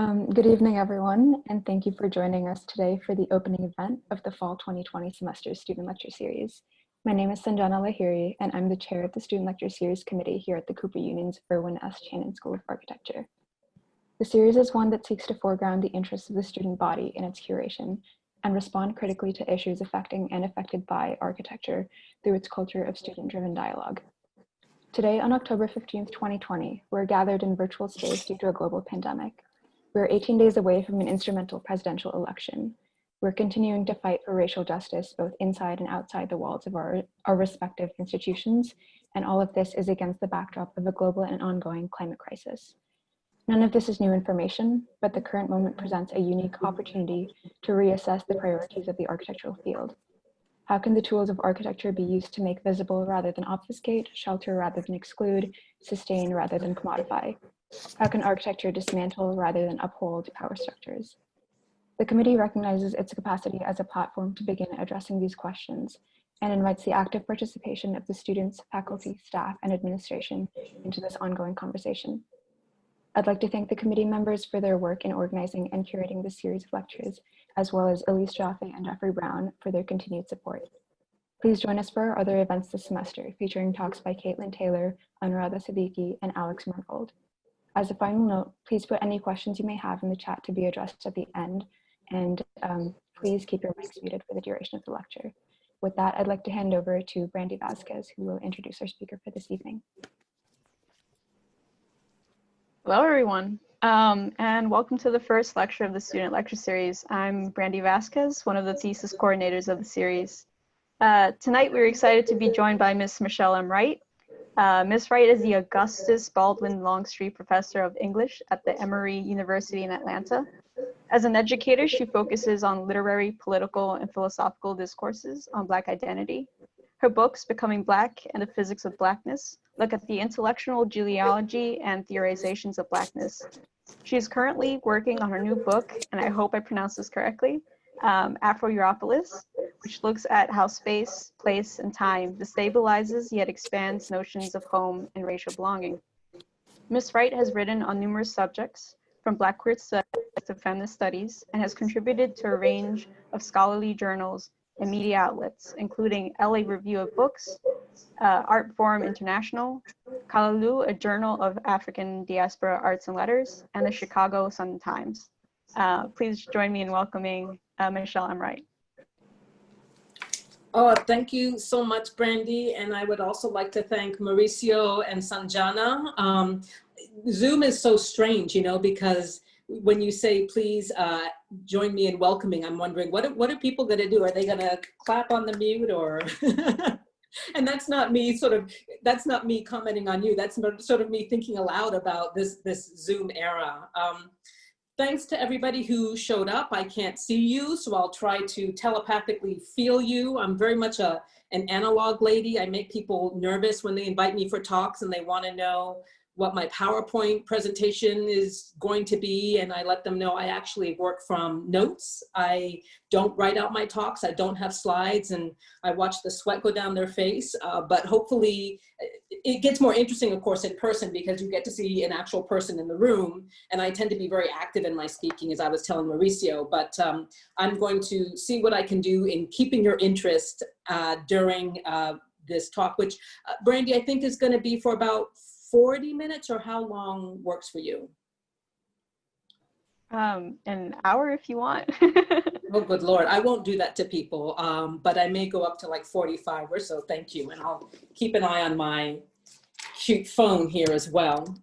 Good evening, everyone, and thank you for joining us today for the opening event of the Fall 2020 semester Student Lecture Series. My name is Sanjana Lahiri, and I'm the chair of the Student Lecture Series Committee here at the Cooper Union's Irwin S. Channon School of Architecture. The series is one that seeks to foreground the interests of the student body in its curation and respond critically to issues affecting and affected by architecture through its culture of student-driven dialogue. Today, on October 15th, 2020, we're gathered in virtual space due to a global pandemic. We're 18 days away from an instrumental presidential election. We're continuing to fight for racial justice, both inside and outside the walls of our respective institutions, and all of this is against the backdrop of a global and ongoing climate crisis. None of this is new information, but the current moment presents a unique opportunity to reassess the priorities of the architectural field. How can the tools of architecture be used to make visible rather than obfuscate, shelter rather than exclude, sustain rather than commodify? How can architecture dismantle rather than uphold power structures? The committee recognizes its capacity as a platform to begin addressing these questions and invites the active participation of the students, faculty, staff, and administration into this ongoing conversation. I'd like to thank the committee members for their work in organizing and curating this series of lectures, as well as Elise Jaffe and Jeffrey Brown for their continued support. Please join us for our other events this semester, featuring talks by Caitlin Taylor, Anuradha Siddiqui, and Alex Mervold. As a final note, please put any questions you may have in the chat to be addressed at the end, and please keep your mics muted for the duration of the lecture. With that, I'd like to hand over to Brandy Vasquez, who will introduce our speaker for this evening. Hello, everyone, and welcome to the first lecture of the Student Lecture Series. I'm Brandy Vasquez, one of the thesis coordinators of the series. Tonight, we're excited to be joined by Ms. Michelle M. Wright. Ms. Wright is the Augustus Baldwin Longstreet Professor of English at the Emory University in Atlanta. As an educator, she focuses on literary, political, and philosophical discourses on Black identity. Her books, Becoming Black and the Physics of Blackness, look at the intellectual genealogy and theorizations of Blackness. She is currently working on her new book, and I hope I pronounce this correctly, Afroeuropolis, which looks at how space, place, and time destabilizes yet expands notions of home and racial belonging. Ms. Wright has written on numerous subjects, from Black queer studies to feminist studies, and has contributed to a range of scholarly journals and media outlets, including LA Review of Books, Art Forum International, Kalalu, a journal of African Diaspora Arts and Letters, and the Chicago Sun-Times. Please join me in welcoming Michelle M. Wright. Oh, thank you so much, Brandy. And I would also like to thank Mauricio and Sanjana. Zoom is so strange, you know, because when you say, please join me in welcoming, I'm wondering, what are people going to do? Are they going to clap on the mute or? And that's not me that's not me commenting on you. That's sort of me thinking aloud about this Zoom era. Thanks to everybody who showed up. I can't see you, so I'll try to telepathically feel you. I'm very much an analog lady. I make people nervous when they invite me for talks and they want to know what my PowerPoint presentation is going to be, and I let them know I actually work from notes. I don't write out my talks, I don't have slides, and I watch the sweat go down their face, but hopefully it gets more interesting, of course, in person because you get to see an actual person in the room, and I tend to be very active in my speaking, as I was telling Mauricio, but I'm going to see what I can do in keeping your interest during this talk, which, Brandy, I think is going to be for about 40 minutes, or how long works for you? An hour if you want. Oh, good Lord. I won't do that to people, but I may go up to like 45 or so. Thank you. And I'll keep an eye on my cute phone here as well.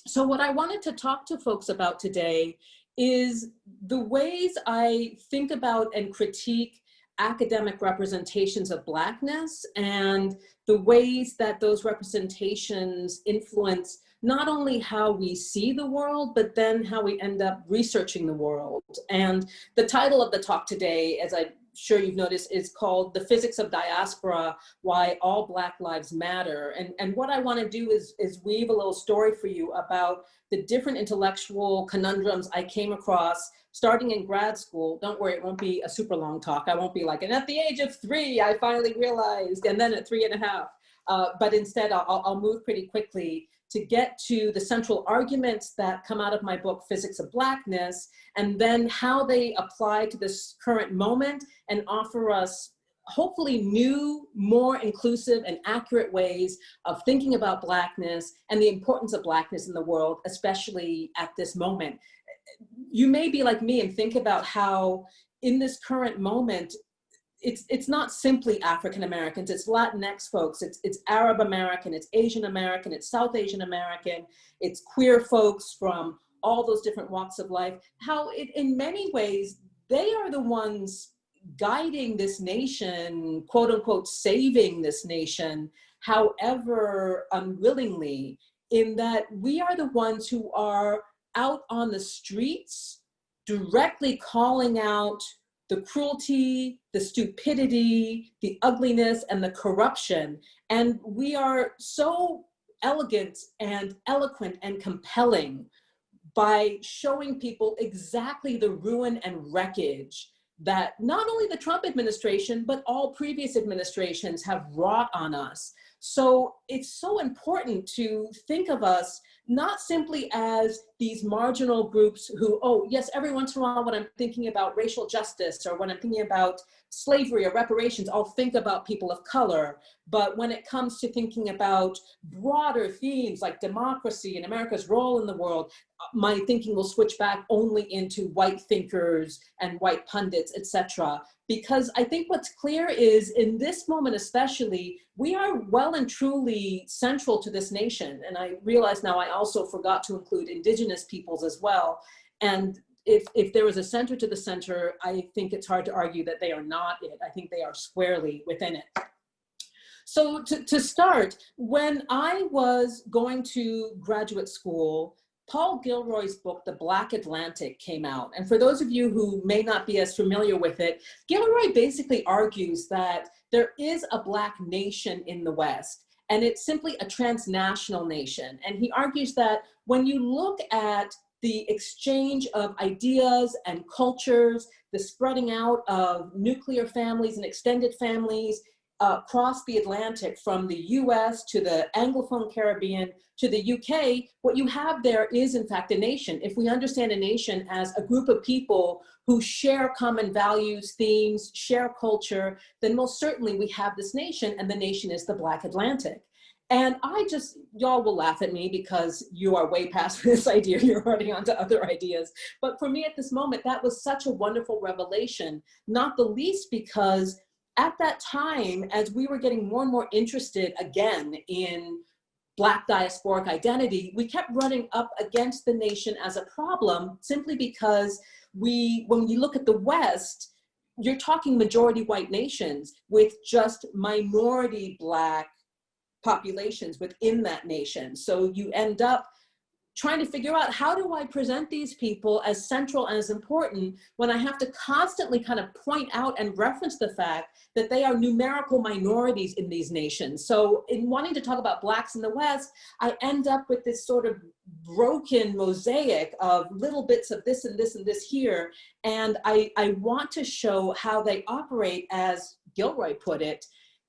So what I wanted to talk to folks about today is the ways I think about and critique academic representations of Blackness and the ways that those representations influence not only how we see the world, but then how we end up researching the world. And the title of the talk today, as I'm sure you've noticed, is called The Physics of Diaspora, Why All Black Lives Matter. And what I want to do is weave a little story for you about the different intellectual conundrums I came across starting in grad school. Don't worry, it won't be a super long talk. I won't be like, and at the age of 3, I finally realized, and then at 3.5. But instead, I'll move pretty quickly to get to the central arguments that come out of my book, Physics of Blackness, and then how they apply to this current moment and offer us hopefully new, more inclusive and accurate ways of thinking about Blackness and the importance of Blackness in the world, especially at this moment. You may be like me and think about how in this current moment, it's not simply African Americans, it's Latinx folks, it's Arab American, it's Asian American, it's South Asian American, it's queer folks from all those different walks of life, how in many ways, they are the ones guiding this nation, quote unquote, saving this nation, however unwillingly, in that we are the ones who are out on the streets, directly calling out the cruelty, the stupidity, the ugliness, and the corruption. And we are so elegant and eloquent and compelling by showing people exactly the ruin and wreckage that not only the Trump administration, but all previous administrations have wrought on us. So it's so important to think of us not simply as these marginal groups who, oh yes, every once in a while when I'm thinking about racial justice or when I'm thinking about slavery or reparations, I'll think about people of color. But when it comes to thinking about broader themes like democracy and America's role in the world, my thinking will switch back only into white thinkers and white pundits, etc. Because I think what's clear is in this moment especially, we are well and truly central to this nation. And I realize now I also forgot to include indigenous peoples as well. And if there is a center to the center, I think it's hard to argue that they are not it. I think they are squarely within it. So to start, when I was going to graduate school, Paul Gilroy's book, The Black Atlantic, came out. And for those of you who may not be as familiar with it, Gilroy basically argues that there is a Black nation in the West, and it's simply a transnational nation. And he argues that when you look at the exchange of ideas and cultures, the spreading out of nuclear families and extended families across the Atlantic, from the US to the Anglophone Caribbean to the UK, what you have there is in fact a nation. If we understand a nation as a group of people who share common values, themes, share culture, then most certainly we have this nation, and the nation is the Black Atlantic. And y'all will laugh at me because you are way past this idea, you're already on to other ideas. But for me at this moment, that was such a wonderful revelation, not the least because at that time, as we were getting more and more interested again in Black diasporic identity, we kept running up against the nation as a problem simply because when you look at the West, you're talking majority white nations with just minority Black populations within that nation. So you end up trying to figure out, how do I present these people as central and as important when I have to constantly kind of point out and reference the fact that they are numerical minorities in these nations. So in wanting to talk about Blacks in the West, I end up with this sort of broken mosaic of little bits of this and this and this here. And I want to show how they operate, as Gilroy put it,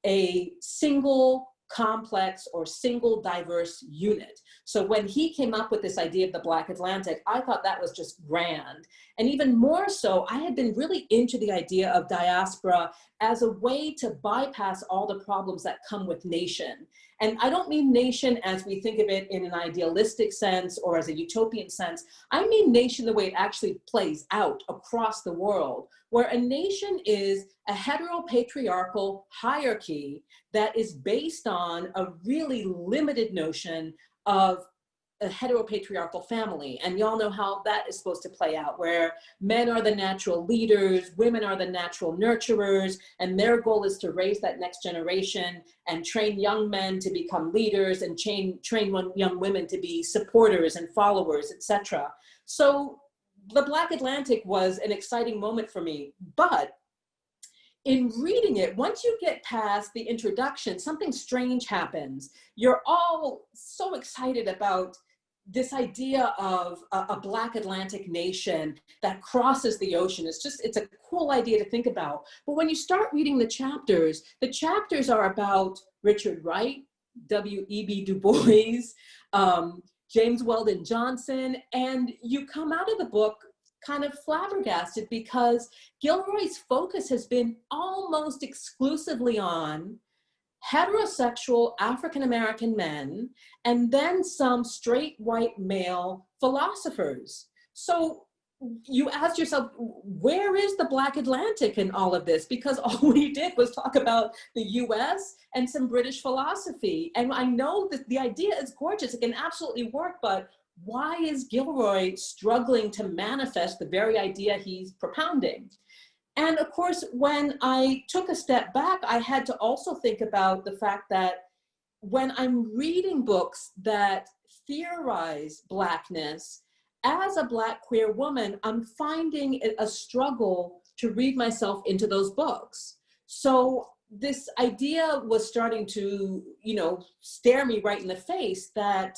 a single complex or single diverse unit. So when he came up with this idea of the Black Atlantic, I thought that was just grand. And even more so, I had been really into the idea of diaspora as a way to bypass all the problems that come with nation. And I don't mean nation as we think of it in an idealistic sense or as a utopian sense. I mean nation the way it actually plays out across the world, where a nation is a heteropatriarchal hierarchy that is based on a really limited notion of a heteropatriarchal family. And y'all know how that is supposed to play out, where men are the natural leaders, women are the natural nurturers, and their goal is to raise that next generation and train young men to become leaders and train young women to be supporters and followers, etc. So the Black Atlantic was an exciting moment for me, but in reading it, once you get past the introduction, something strange happens. You're all so excited about this idea of a Black Atlantic nation that crosses the ocean. It's a cool idea to think about. But when you start reading the chapters are about Richard Wright, W.E.B. Du Bois, James Weldon Johnson, and you come out of the book kind of flabbergasted because Gilroy's focus has been almost exclusively on heterosexual African-American men and then some straight white male philosophers. So you ask yourself, where is the Black Atlantic in all of this? Because all we did was talk about the US and some British philosophy. And I know that the idea is gorgeous, it can absolutely work, but why is Gilroy struggling to manifest the very idea he's propounding? And of course, when I took a step back, I had to also think about the fact that when I'm reading books that theorize Blackness, as a Black queer woman, I'm finding it a struggle to read myself into those books. So this idea was starting to, stare me right in the face that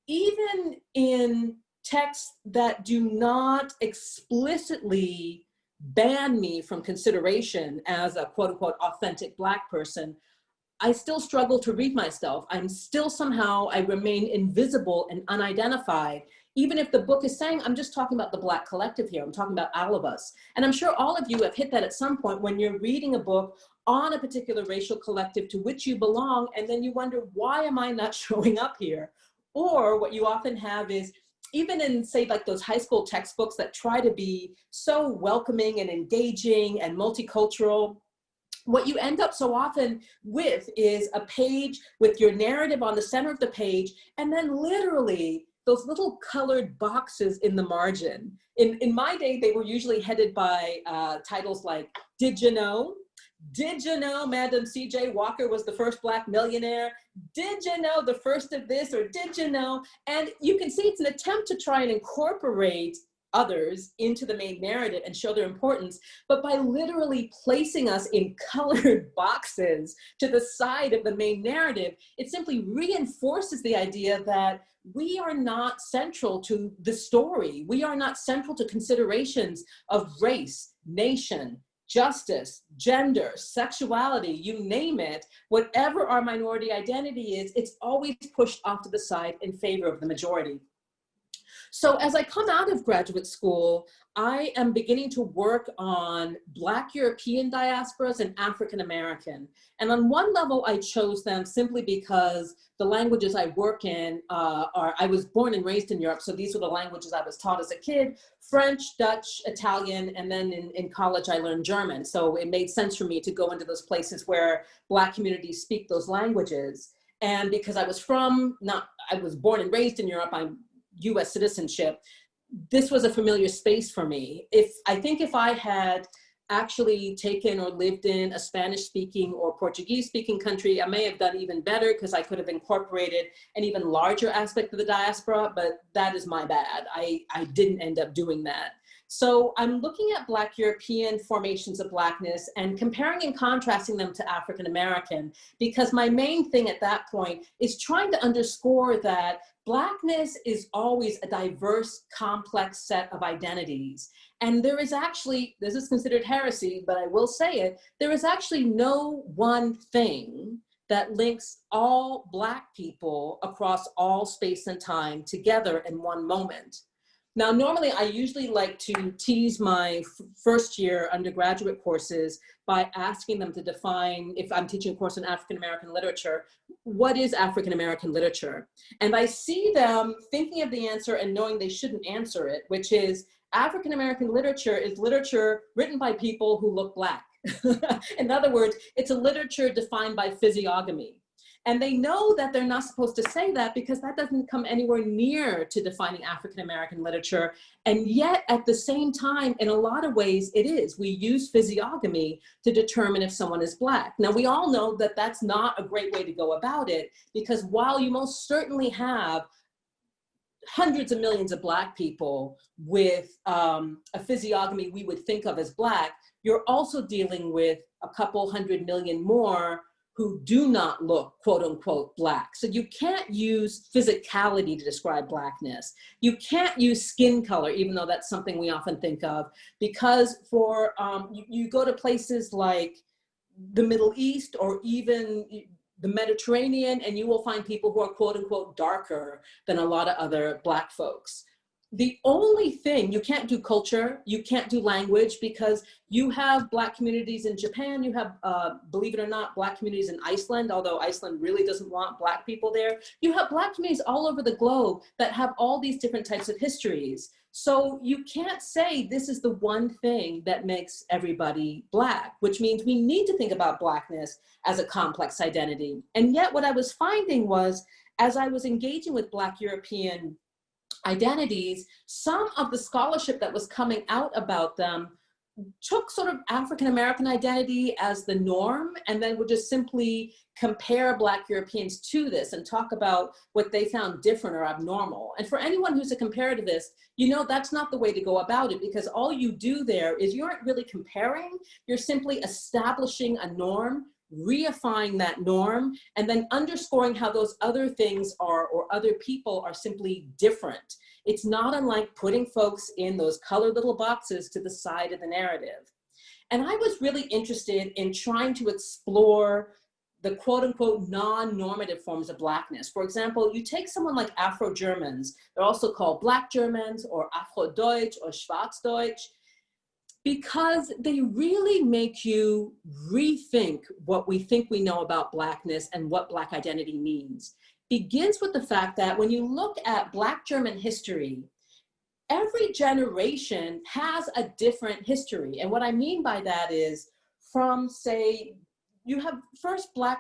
even in texts that do not explicitly ban me from consideration as a quote unquote authentic Black person, I still struggle to read myself. I'm still somehow, I remain invisible and unidentified. Even if the book is saying, I'm just talking about the Black collective here, I'm talking about all of us. And I'm sure all of you have hit that at some point when you're reading a book on a particular racial collective to which you belong, and then you wonder, why am I not showing up here? Or what you often have is, even in, say, like those high school textbooks that try to be so welcoming and engaging and multicultural, what you end up so often with is a page with your narrative on the center of the page, and then literally those little colored boxes in the margin. In my day, they were usually headed by titles like, did you know? Did you know Madam C.J. Walker was the first Black millionaire? Did you know the first of this, or did you know? And you can see it's an attempt to try and incorporate others into the main narrative and show their importance, but by literally placing us in colored boxes to the side of the main narrative, it simply reinforces the idea that we are not central to the story. We are not central to considerations of race, nation, justice, gender, sexuality, you name it. Whatever our minority identity is, it's always pushed off to the side in favor of the majority. So as I come out of graduate school, I am beginning to work on Black European diasporas and African American. And on one level, I chose them simply because the languages I work in I was born and raised in Europe, so these were the languages I was taught as a kid: French, Dutch, Italian, and then in college I learned German. So it made sense for me to go into those places where Black communities speak those languages. And because I was born and raised in Europe, I'm US citizenship, this was a familiar space for me. I think if I had actually taken or lived in a Spanish-speaking or Portuguese-speaking country, I may have done even better because I could have incorporated an even larger aspect of the diaspora, but that is my bad. I didn't end up doing that. So I'm looking at Black European formations of Blackness and comparing and contrasting them to African American, because my main thing at that point is trying to underscore that Blackness is always a diverse, complex set of identities. And there is actually, this is considered heresy, but I will say it, there is actually no one thing that links all Black people across all space and time together in one moment. Now, normally I usually like to tease my first year undergraduate courses by asking them to define, if I'm teaching a course in African-American literature, what is African-American literature? And I see them thinking of the answer and knowing they shouldn't answer it, which is African-American literature is literature written by people who look Black. In other words, it's a literature defined by physiognomy. And they know that they're not supposed to say that because that doesn't come anywhere near to defining African-American literature. And yet at the same time, in a lot of ways it is. We use physiognomy to determine if someone is Black. Now we all know that that's not a great way to go about it, because while you most certainly have hundreds of millions of Black people with a physiognomy we would think of as Black, you're also dealing with a couple 100 million more who do not look, quote unquote, Black. So you can't use physicality to describe Blackness. You can't use skin color, even though that's something we often think of, because for, you go to places like the Middle East or even the Mediterranean, and you will find people who are quote unquote darker than a lot of other Black folks. The only thing, you can't do culture, you can't do language, because you have Black communities in Japan, you have, believe it or not, Black communities in Iceland, although Iceland really doesn't want Black people there. You have Black communities all over the globe that have all these different types of histories. So you can't say this is the one thing that makes everybody Black, which means we need to think about Blackness as a complex identity. And yet what I was finding was, as I was engaging with Black European identities, some of the scholarship that was coming out about them took sort of African American identity as the norm, and then would just simply compare Black Europeans to this and talk about what they found different or abnormal. And for anyone who's a comparativist, you know that's not the way to go about it, because all you do there is you aren't really comparing, you're simply establishing a norm, reifying that norm, and then underscoring how those other things are, or other people are, simply different. It's not unlike putting folks in those colored little boxes to the side of the narrative. And I was really interested in trying to explore the quote unquote non-normative forms of Blackness. For example, you take someone like Afro-Germans, they're also called Black Germans or Afro-Deutsch or Schwarzdeutsch, because they really make you rethink what we think we know about Blackness and what Black identity means. Begins with the fact that when you look at Black German history, every generation has a different history. And what I mean by that is, from, say, you have first Black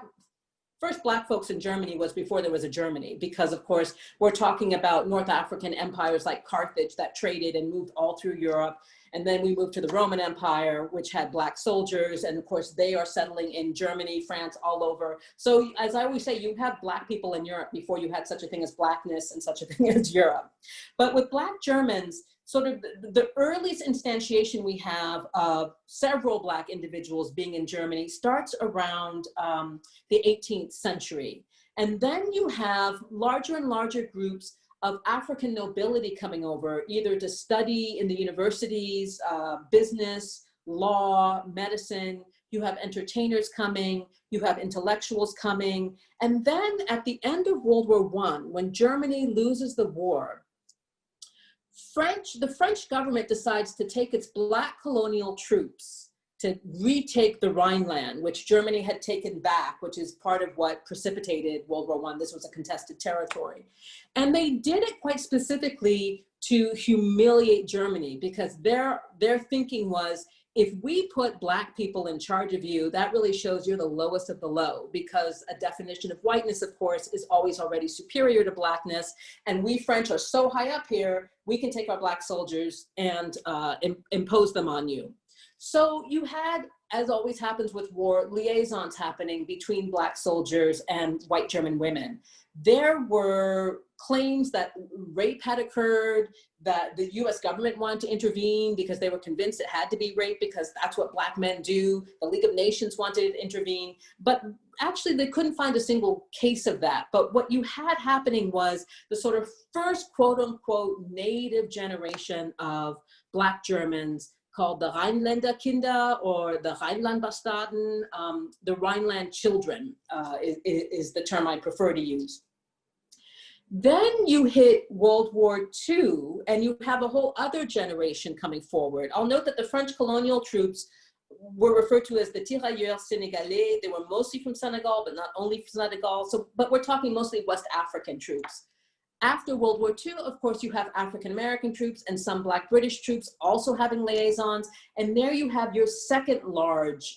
folks in Germany was before there was a Germany, because of course we're talking about North African empires like Carthage that traded and moved all through Europe. And then we moved to the Roman Empire, which had Black soldiers. And of course they are settling in Germany, France, all over. So as I always say, you have Black people in Europe before you had such a thing as Blackness and such a thing as Europe. But with Black Germans, sort of the earliest instantiation we have of several Black individuals being in Germany starts around the 18th century. And then you have larger and larger groups of African nobility coming over, either to study in the universities, business, law, medicine. You have entertainers coming, you have intellectuals coming. And then at the end of World War I, when Germany loses the war, the French government decides to take its Black colonial troops to retake the Rhineland, which Germany had taken back, which is part of what precipitated World War I. This was a contested territory. And they did it quite specifically to humiliate Germany, because their thinking was, if we put Black people in charge of you, that really shows you're the lowest of the low, because a definition of whiteness, of course, is always already superior to Blackness. And we French are so high up here, we can take our Black soldiers and impose them on you. So you had, as always happens with war, liaisons happening between Black soldiers and white German women. There were claims that rape had occurred, that the US government wanted to intervene because they were convinced it had to be rape because that's what Black men do. The League of Nations wanted to intervene, but actually they couldn't find a single case of that. But what you had happening was the sort of first quote unquote native generation of Black Germans, called the Rheinländer Kinder or the Rheinland-Bastarden. The Rhineland children is the term I prefer to use. Then you hit World War II and you have a whole other generation coming forward. I'll note that the French colonial troops were referred to as the tirailleurs sénégalais. They were mostly from Senegal, but not only from Senegal. But we're talking mostly West African troops. After World War II, of course, you have African-American troops and some Black British troops also having liaisons. And there you have your second large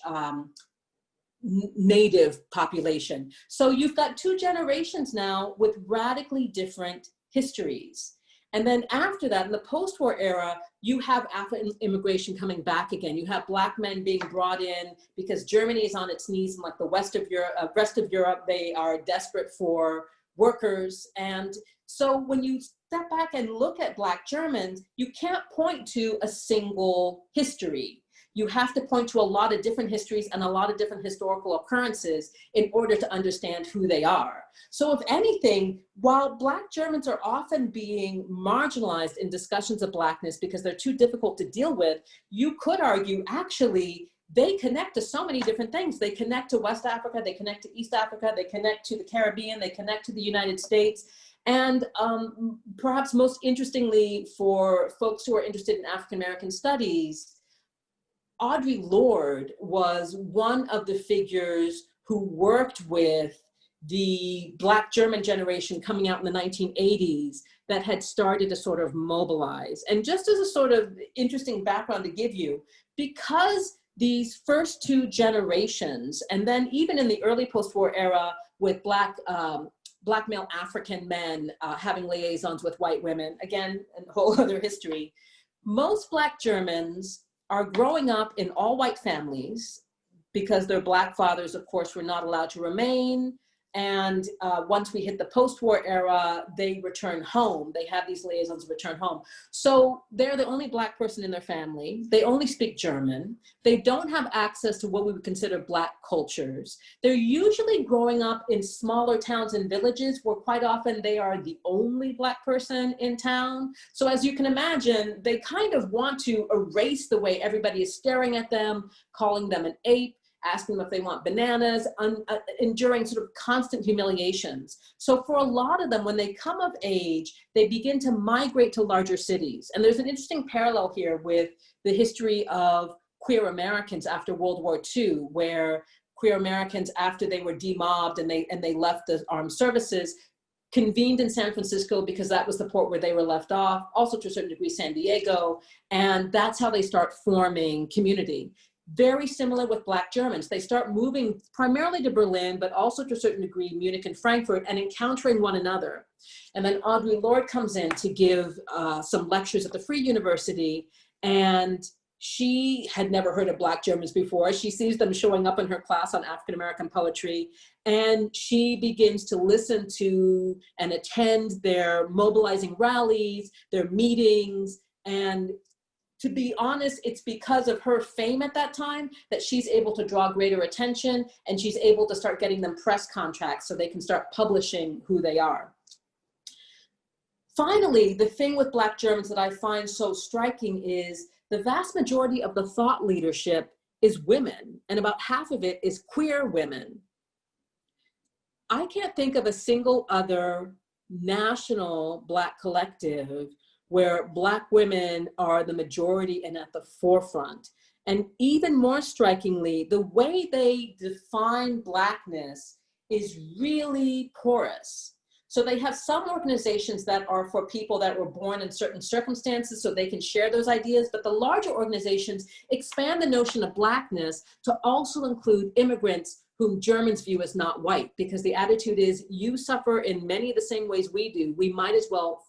native population. So you've got two generations now with radically different histories. And then after that, in the post-war era, you have African immigration coming back again. You have Black men being brought in because Germany is on its knees, and like the rest of Europe, they are desperate for workers. And so when you step back and look at Black Germans, you can't point to a single history. You have to point to a lot of different histories and a lot of different historical occurrences in order to understand who they are. So if anything, while Black Germans are often being marginalized in discussions of Blackness because they're too difficult to deal with, you could argue actually they connect to so many different things. They connect to West Africa, they connect to East Africa, they connect to the Caribbean, they connect to the United States. And perhaps most interestingly for folks who are interested in African-American studies, Audre Lorde was one of the figures who worked with the Black German generation coming out in the 1980s that had started to sort of mobilize. And just as a sort of interesting background to give you, because these first two generations, and then even in the early post-war era with Black male African men having liaisons with white women, again, a whole other history, most Black Germans are growing up in all white families because their Black fathers, of course, were not allowed to remain. And once we hit the post-war era, they return home. They have these liaisons return home. So they're the only Black person in their family. They only speak German. They don't have access to what we would consider Black cultures. They're usually growing up in smaller towns and villages where quite often they are the only Black person in town. So as you can imagine, they kind of want to erase the way everybody is staring at them, calling them an ape, asking them if they want bananas, enduring sort of constant humiliations. So for a lot of them, when they come of age, they begin to migrate to larger cities. And there's an interesting parallel here with the history of queer Americans after World War II, where queer Americans, after they were demobbed and they left the armed services, convened in San Francisco because that was the port where they were left off, also to a certain degree San Diego, and that's how they start forming community. Very similar with Black Germans. They start moving primarily to Berlin, but also to a certain degree Munich and Frankfurt, and encountering one another. And then Audre Lorde comes in to give some lectures at the Free University, and she had never heard of Black Germans before. She sees them showing up in her class on African American poetry, and she begins to listen to and attend their mobilizing rallies, their meetings, and to be honest, it's because of her fame at that time that she's able to draw greater attention, and she's able to start getting them press contracts so they can start publishing who they are. Finally, the thing with Black Germans that I find so striking is the vast majority of the thought leadership is women, and about half of it is queer women. I can't think of a single other national Black collective where Black women are the majority and at the forefront. And even more strikingly, the way they define Blackness is really porous. So they have some organizations that are for people that were born in certain circumstances so they can share those ideas, but the larger organizations expand the notion of Blackness to also include immigrants whom Germans view as not white, because the attitude is, you suffer in many of the same ways we do. We might as well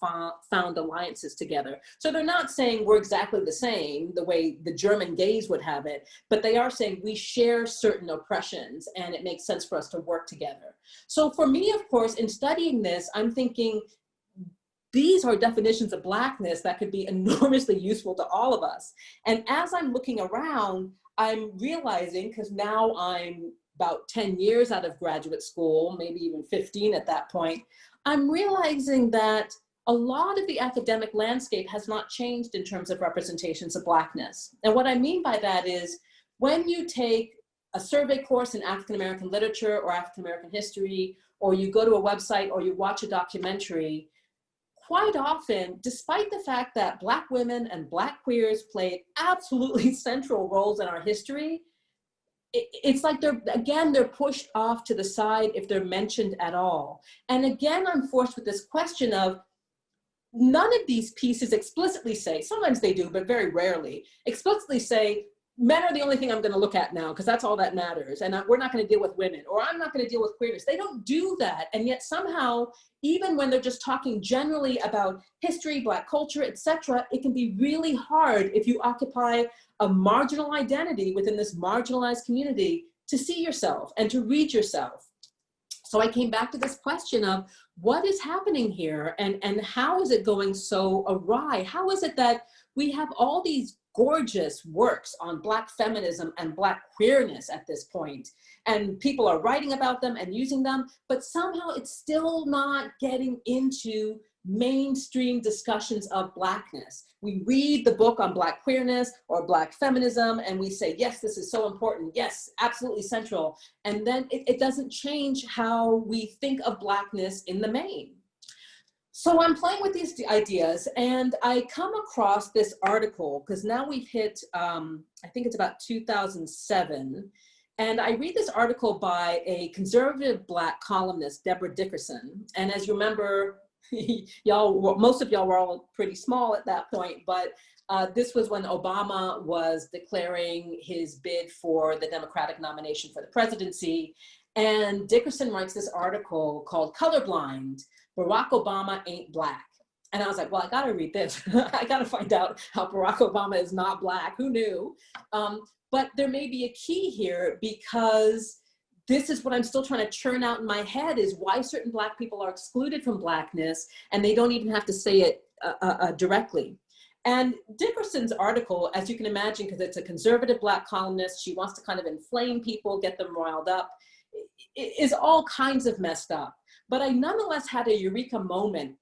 found alliances together. So they're not saying we're exactly the same, the way the German gays would have it, but they are saying we share certain oppressions and it makes sense for us to work together. So for me, of course, in studying this, I'm thinking, these are definitions of Blackness that could be enormously useful to all of us. And as I'm looking around, I'm realizing, because now I'm about 10 years out of graduate school, maybe even 15 at that point, I'm realizing that a lot of the academic landscape has not changed in terms of representations of Blackness. And what I mean by that is, when you take a survey course in African American literature or African American history, or you go to a website or you watch a documentary, quite often, despite the fact that Black women and Black queers played absolutely central roles in our history, it's like they're pushed off to the side if they're mentioned at all. And again, I'm forced with this question of, none of these pieces explicitly say, sometimes they do, but very rarely, explicitly say, men are the only thing I'm going to look at now because that's all that matters. And we're not going to deal with women, or I'm not going to deal with queerness. They don't do that. And yet somehow, even when they're just talking generally about history, Black culture, etc., it can be really hard if you occupy a marginal identity within this marginalized community to see yourself and to read yourself. So I came back to this question of what is happening here, and how is it going so awry? How is it that we have all these gorgeous works on Black feminism and Black queerness at this point, and people are writing about them and using them, but somehow it's still not getting into mainstream discussions of Blackness. We read the book on Black queerness or Black feminism, and we say, yes, this is so important. Yes, absolutely central. And then it doesn't change how we think of Blackness in the main. So I'm playing with these ideas, and I come across this article, because now we've hit, I think it's about 2007, and I read this article by a conservative Black columnist, Deborah Dickerson. And as you remember, most of y'all were all pretty small at that point, but this was when Obama was declaring his bid for the Democratic nomination for the presidency. And Dickerson writes this article called Colorblind, Barack Obama Ain't Black. And I was like, well, I gotta read this. I gotta find out how Barack Obama is not Black. Who knew? But there may be a key here, because this is what I'm still trying to churn out in my head, is why certain Black people are excluded from Blackness, and they don't even have to say it directly. And Dickerson's article, as you can imagine, because it's a conservative Black columnist, she wants to kind of inflame people, get them riled up, is all kinds of messed up. But I nonetheless had a eureka moment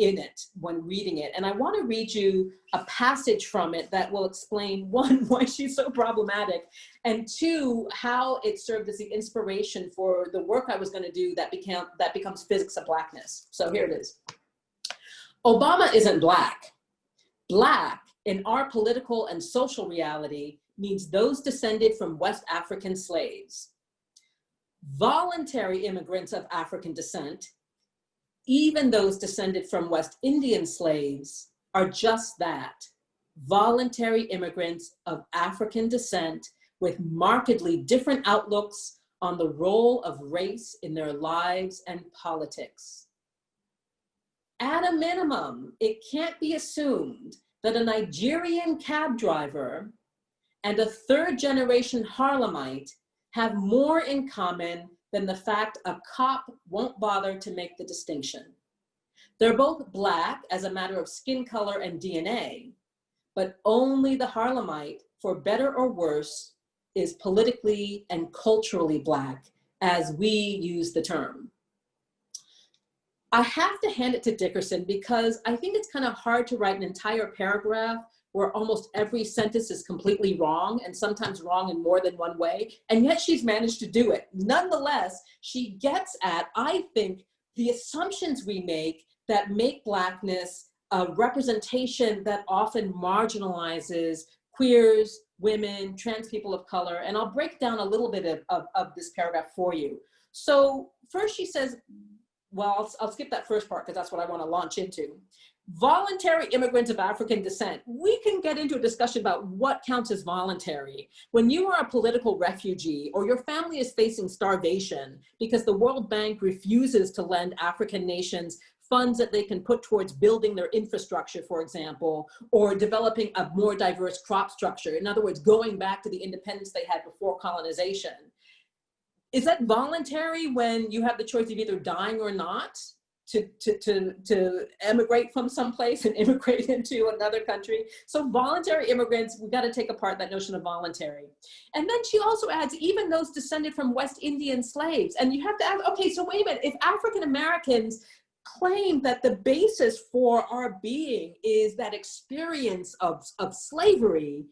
in it when reading it. And I want to read you a passage from it that will explain, one, why she's so problematic, and two, how it served as the inspiration for the work I was going to do that becomes Physics of Blackness. So here it is. Obama isn't Black. Black, in our political and social reality, means those descended from West African slaves. Voluntary immigrants of African descent, even those descended from West Indian slaves, are just that, voluntary immigrants of African descent with markedly different outlooks on the role of race in their lives and politics. At a minimum, it can't be assumed that a Nigerian cab driver and a third-generation Harlemite have more in common than the fact a cop won't bother to make the distinction. They're both Black as a matter of skin color and DNA, but only the Harlemite, for better or worse, is politically and culturally Black, as we use the term. I have to hand it to Dickerson, because I think it's kind of hard to write an entire paragraph where almost every sentence is completely wrong, and sometimes wrong in more than one way, and yet she's managed to do it. Nonetheless, she gets at, I think, the assumptions we make that make Blackness a representation that often marginalizes queers, women, trans people of color, and I'll break down a little bit of this paragraph for you. So first she says, well, I'll skip that first part because that's what I want to launch into. Voluntary immigrants of African descent. We can get into a discussion about what counts as voluntary. When you are a political refugee or your family is facing starvation because the World Bank refuses to lend African nations funds that they can put towards building their infrastructure, for example, or developing a more diverse crop structure. In other words, going back to the independence they had before colonization. Is that voluntary when you have the choice of either dying or not? To emigrate from someplace and immigrate into another country. So voluntary immigrants, we've got to take apart that notion of voluntary. And then she also adds, even those descended from West Indian slaves. And you have to ask, okay, so wait a minute, if African Americans claim that the basis for our being is that experience of slavery,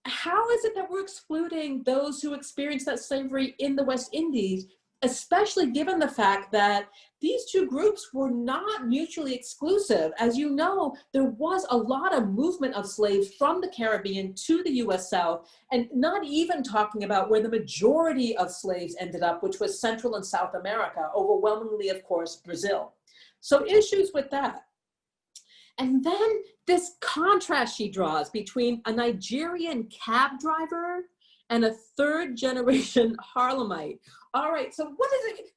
how is it that we're excluding those who experienced that slavery in the West Indies, especially given the fact that these two groups were not mutually exclusive? As you know, there was a lot of movement of slaves from the Caribbean to the US South, and not even talking about where the majority of slaves ended up, which was Central and South America, overwhelmingly, of course, Brazil. So issues with that. And then this contrast she draws between a Nigerian cab driver and a third-generation Harlemite. All right, so what is it?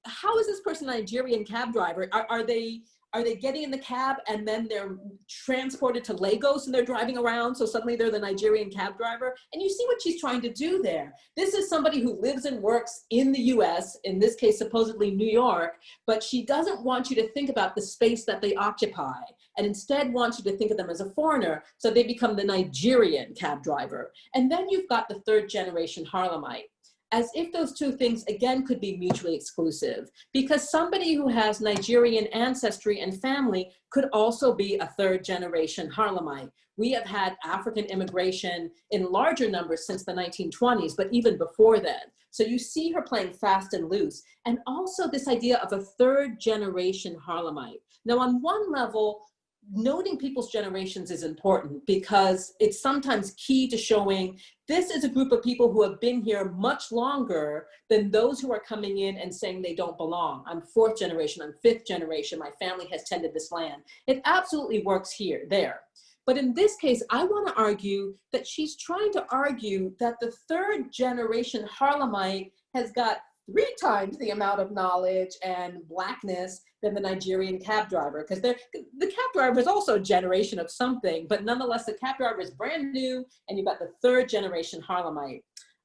How is this person a Nigerian cab driver? Are they getting in the cab and then they're transported to Lagos and they're driving around, so suddenly they're the Nigerian cab driver? And you see what she's trying to do there. This is somebody who lives and works in the US, in this case, supposedly New York, but she doesn't want you to think about the space that they occupy, and instead wants you to think of them as a foreigner, so they become the Nigerian cab driver. And then you've got the third generation Harlemite. as if those two things, again, could be mutually exclusive, because somebody who has Nigerian ancestry and family could also be a third generation Harlemite. We have had African immigration in larger numbers since the 1920s, but even before then. So you see her playing fast and loose. And also this idea of a third generation Harlemite. Now, on one level, noting people's generations is important because it's sometimes key to showing this is a group of people who have been here much longer than those who are coming in and saying they don't belong. I'm fourth generation, I'm fifth generation, my family has tended this land. It absolutely works there. But in this case, I want to argue that she's trying to argue that the third generation Harlemite has got 3 times the amount of knowledge and Blackness than the Nigerian cab driver, because the cab driver is also a generation of something, but nonetheless, the cab driver is brand new, and you've got the third generation Harlemite.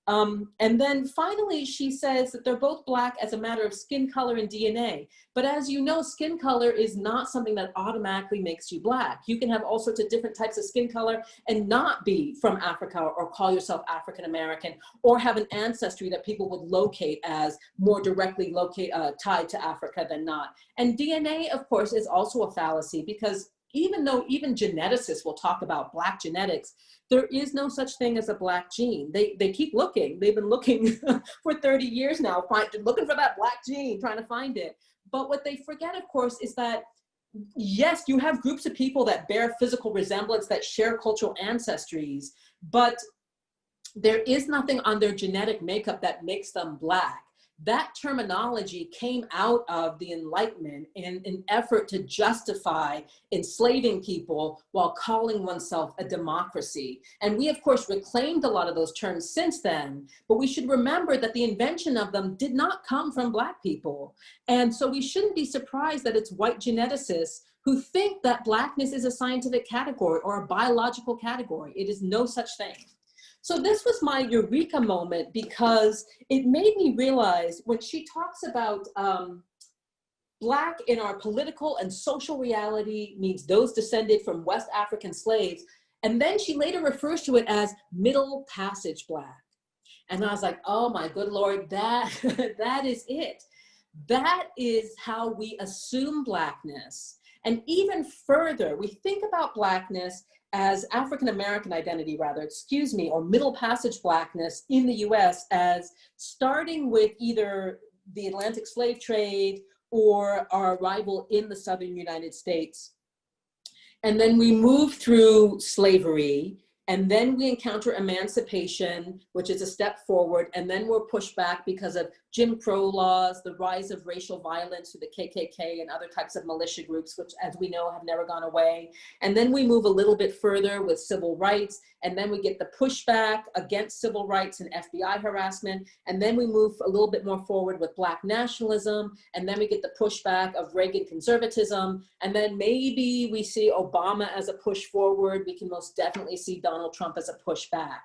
And then finally, she says that they're both Black as a matter of skin color and DNA. But as you know, skin color is not something that automatically makes you Black. You can have all sorts of different types of skin color and not be from Africa or call yourself African American or have an ancestry that people would locate as more directly tied to Africa than not. And DNA, of course, is also a fallacy because even though even geneticists will talk about Black genetics, there is no such thing as a Black gene. They keep looking. They've been looking for 30 years now, looking for that Black gene, trying to find it. But what they forget, of course, is that, yes, you have groups of people that bear physical resemblance, that share cultural ancestries, but there is nothing on their genetic makeup that makes them Black. That terminology came out of the Enlightenment in an effort to justify enslaving people while calling oneself a democracy. And we, of course, reclaimed a lot of those terms since then, but we should remember that the invention of them did not come from Black people. And so we shouldn't be surprised that it's white geneticists who think that Blackness is a scientific category or a biological category. It is no such thing. So this was my eureka moment because it made me realize when she talks about Black in our political and social reality means those descended from West African slaves. And then she later refers to it as Middle Passage Black. And I was like, oh my good Lord, that is it. That is how we assume Blackness. And even further, we think about Blackness as African-American identity, or Middle Passage Blackness in the US as starting with either the Atlantic slave trade or our arrival in the Southern United States. And then we move through slavery, and then we encounter emancipation, which is a step forward, and then we're pushed back because of Jim Crow laws, the rise of racial violence through the KKK and other types of militia groups, which, as we know, have never gone away. And then we move a little bit further with civil rights, and then we get the pushback against civil rights and FBI harassment, and then we move a little bit more forward with Black nationalism, and then we get the pushback of Reagan conservatism, and then maybe we see Obama as a push forward. We can most definitely see Donald Trump as a pushback.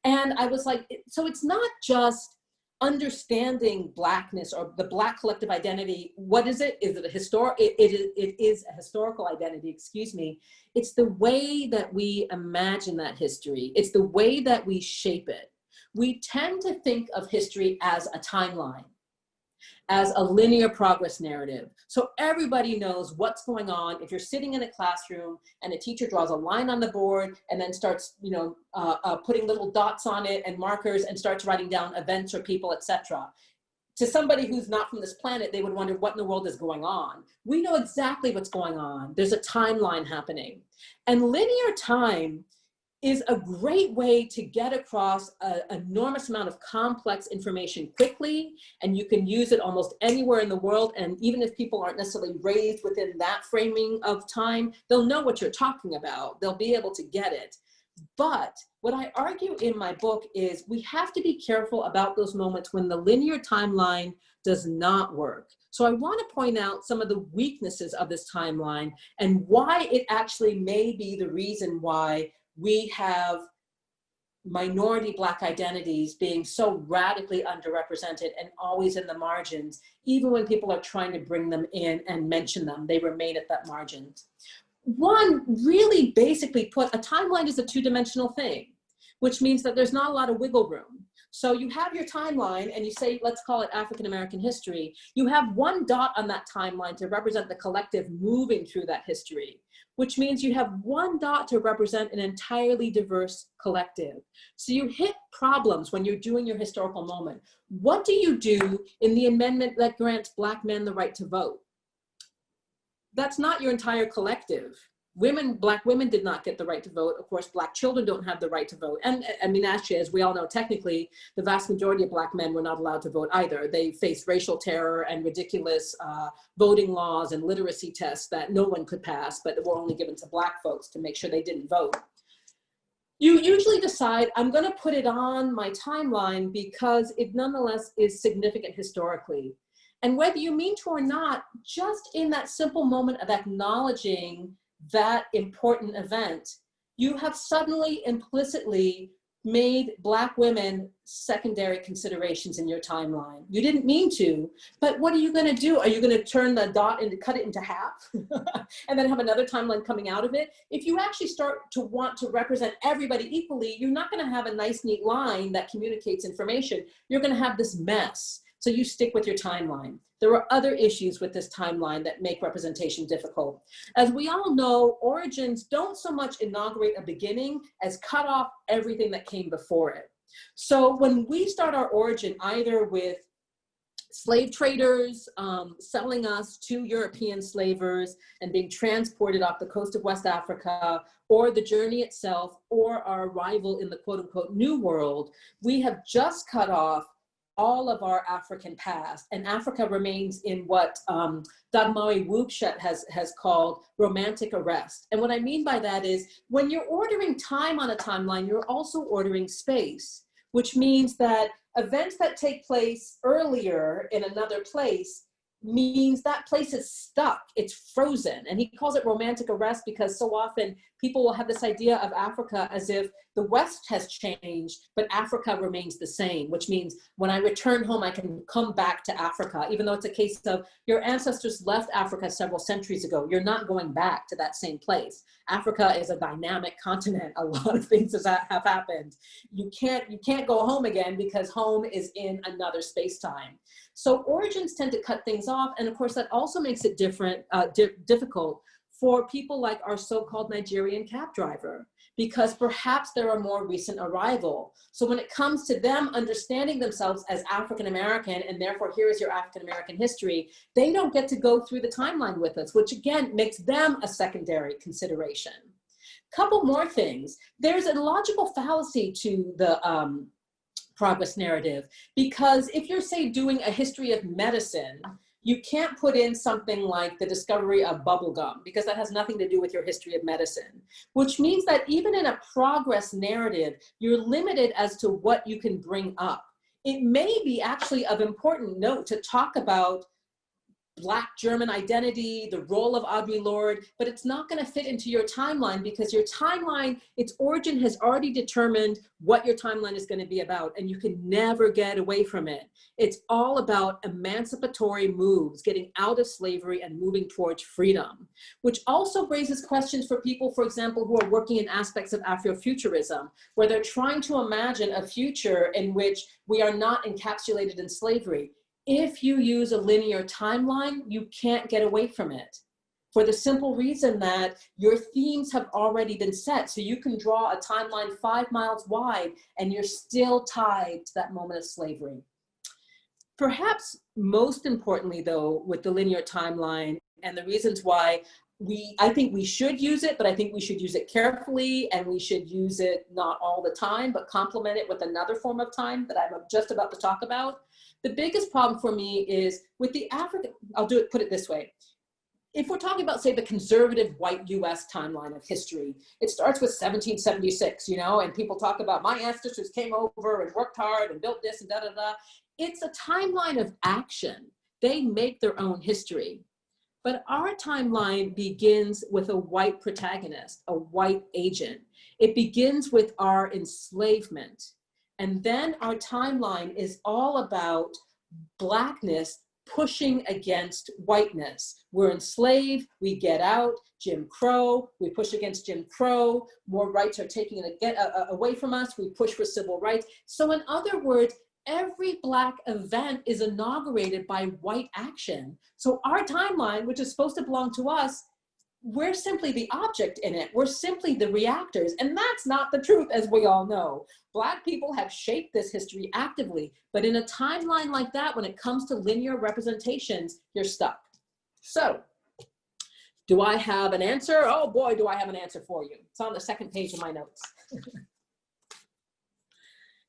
And I was like, so it's not just understanding Blackness or the Black collective identity. What is it? Is it a it is a historical identity, excuse me. It's the way that we imagine that history. It's the way that we shape it. We tend to think of history as a timeline, as a linear progress narrative. So everybody knows what's going on. If you're sitting in a classroom and a teacher draws a line on the board and then starts, putting little dots on it and markers and starts writing down events or people, etc. To somebody who's not from this planet, they would wonder what in the world is going on. We know exactly what's going on. There's a timeline happening. And linear time is a great way to get across an enormous amount of complex information quickly, and you can use it almost anywhere in the world. And even if people aren't necessarily raised within that framing of time, they'll know what you're talking about. They'll be able to get it. But what I argue in my book is we have to be careful about those moments when the linear timeline does not work. So I want to point out some of the weaknesses of this timeline and why it actually may be the reason why we have minority Black identities being so radically underrepresented and always in the margins. Even when people are trying to bring them in and mention them, they remain at that margin. One, really basically put, a timeline is a two-dimensional thing, which means that there's not a lot of wiggle room. So you have your timeline and you say, let's call it African American history. You have one dot on that timeline to represent the collective moving through that history, which means you have one dot to represent an entirely diverse collective. So you hit problems when you're doing your historical moment. What do you do in the amendment that grants Black men the right to vote? That's not your entire collective. Black women did not get the right to vote. Of course, Black children don't have the right to vote. And I mean, actually, as we all know, technically, the vast majority of Black men were not allowed to vote either. They faced racial terror and ridiculous voting laws and literacy tests that no one could pass, but were only given to Black folks to make sure they didn't vote. You usually decide, I'm going to put it on my timeline because it nonetheless is significant historically. And whether you mean to or not, just in that simple moment of acknowledging that important event, you have suddenly implicitly made Black women secondary considerations in your timeline. You didn't mean to, but what are you going to do? Are you going to turn the dot and cut it into half and then have another timeline coming out of it? If you actually start to want to represent everybody equally, you're not going to have a nice, neat line that communicates information. You're going to have this mess. So you stick with your timeline. There are other issues with this timeline that make representation difficult. As we all know, origins don't so much inaugurate a beginning as cut off everything that came before it. So when we start our origin either with slave traders selling us to European slavers and being transported off the coast of West Africa, or the journey itself, or our arrival in the quote unquote New World, we have just cut off all of our African past, and Africa remains in what Dagmari Woopshet has called romantic arrest. And what I mean by that is when you're ordering time on a timeline, you're also ordering space, which means that events that take place earlier in another place means that place is stuck, it's frozen. And he calls it romantic arrest because so often people will have this idea of Africa as if the West has changed, but Africa remains the same, which means when I return home, I can come back to Africa, even though it's a case of your ancestors left Africa several centuries ago. You're not going back to that same place. Africa is a dynamic continent. A lot of things have happened. You can't go home again because home is in another space-time. So origins tend to cut things off. And of course, that also makes it difficult for people like our so-called Nigerian cab driver, because perhaps they're a more recent arrival. So when it comes to them understanding themselves as African-American, and therefore here is your African-American history, they don't get to go through the timeline with us, which again makes them a secondary consideration. Couple more things. There's a logical fallacy to the progress narrative, because if you're, say, doing a history of medicine, you can't put in something like the discovery of bubblegum, because that has nothing to do with your history of medicine, which means that even in a progress narrative, you're limited as to what you can bring up. It may be actually of important note to talk about Black German identity, the role of Audre Lorde, but it's not going to fit into your timeline because your timeline, its origin has already determined what your timeline is going to be about, and you can never get away from it. It's all about emancipatory moves, getting out of slavery and moving towards freedom, which also raises questions for people, for example, who are working in aspects of Afrofuturism, where they're trying to imagine a future in which we are not encapsulated in slavery. If you use a linear timeline, you can't get away from it, for the simple reason that your themes have already been set. So you can draw a timeline 5 miles wide and you're still tied to that moment of slavery. Perhaps most importantly though, with the linear timeline, and the reasons why I think we should use it, but I think we should use it carefully, and we should use it not all the time, but complement it with another form of time that I'm just about to talk about. The biggest problem for me is with the African, put it this way. If we're talking about, say, the conservative white US timeline of history, it starts with 1776, and people talk about my ancestors came over and worked hard and built this and da, da, da. It's a timeline of action. They make their own history. But our timeline begins with a white protagonist, a white agent. It begins with our enslavement. And then our timeline is all about Blackness pushing against whiteness. We're enslaved, we get out, Jim Crow, we push against Jim Crow, more rights are taken away from us, we push for civil rights. So in other words, every Black event is inaugurated by white action. So our timeline, which is supposed to belong to us, we're simply the object in it. We're simply the reactors. And that's not the truth, as we all know. Black people have shaped this history actively, but in a timeline like that, when it comes to linear representations, you're stuck. So, do I have an answer? Oh boy, do I have an answer for you. It's on the second page of my notes.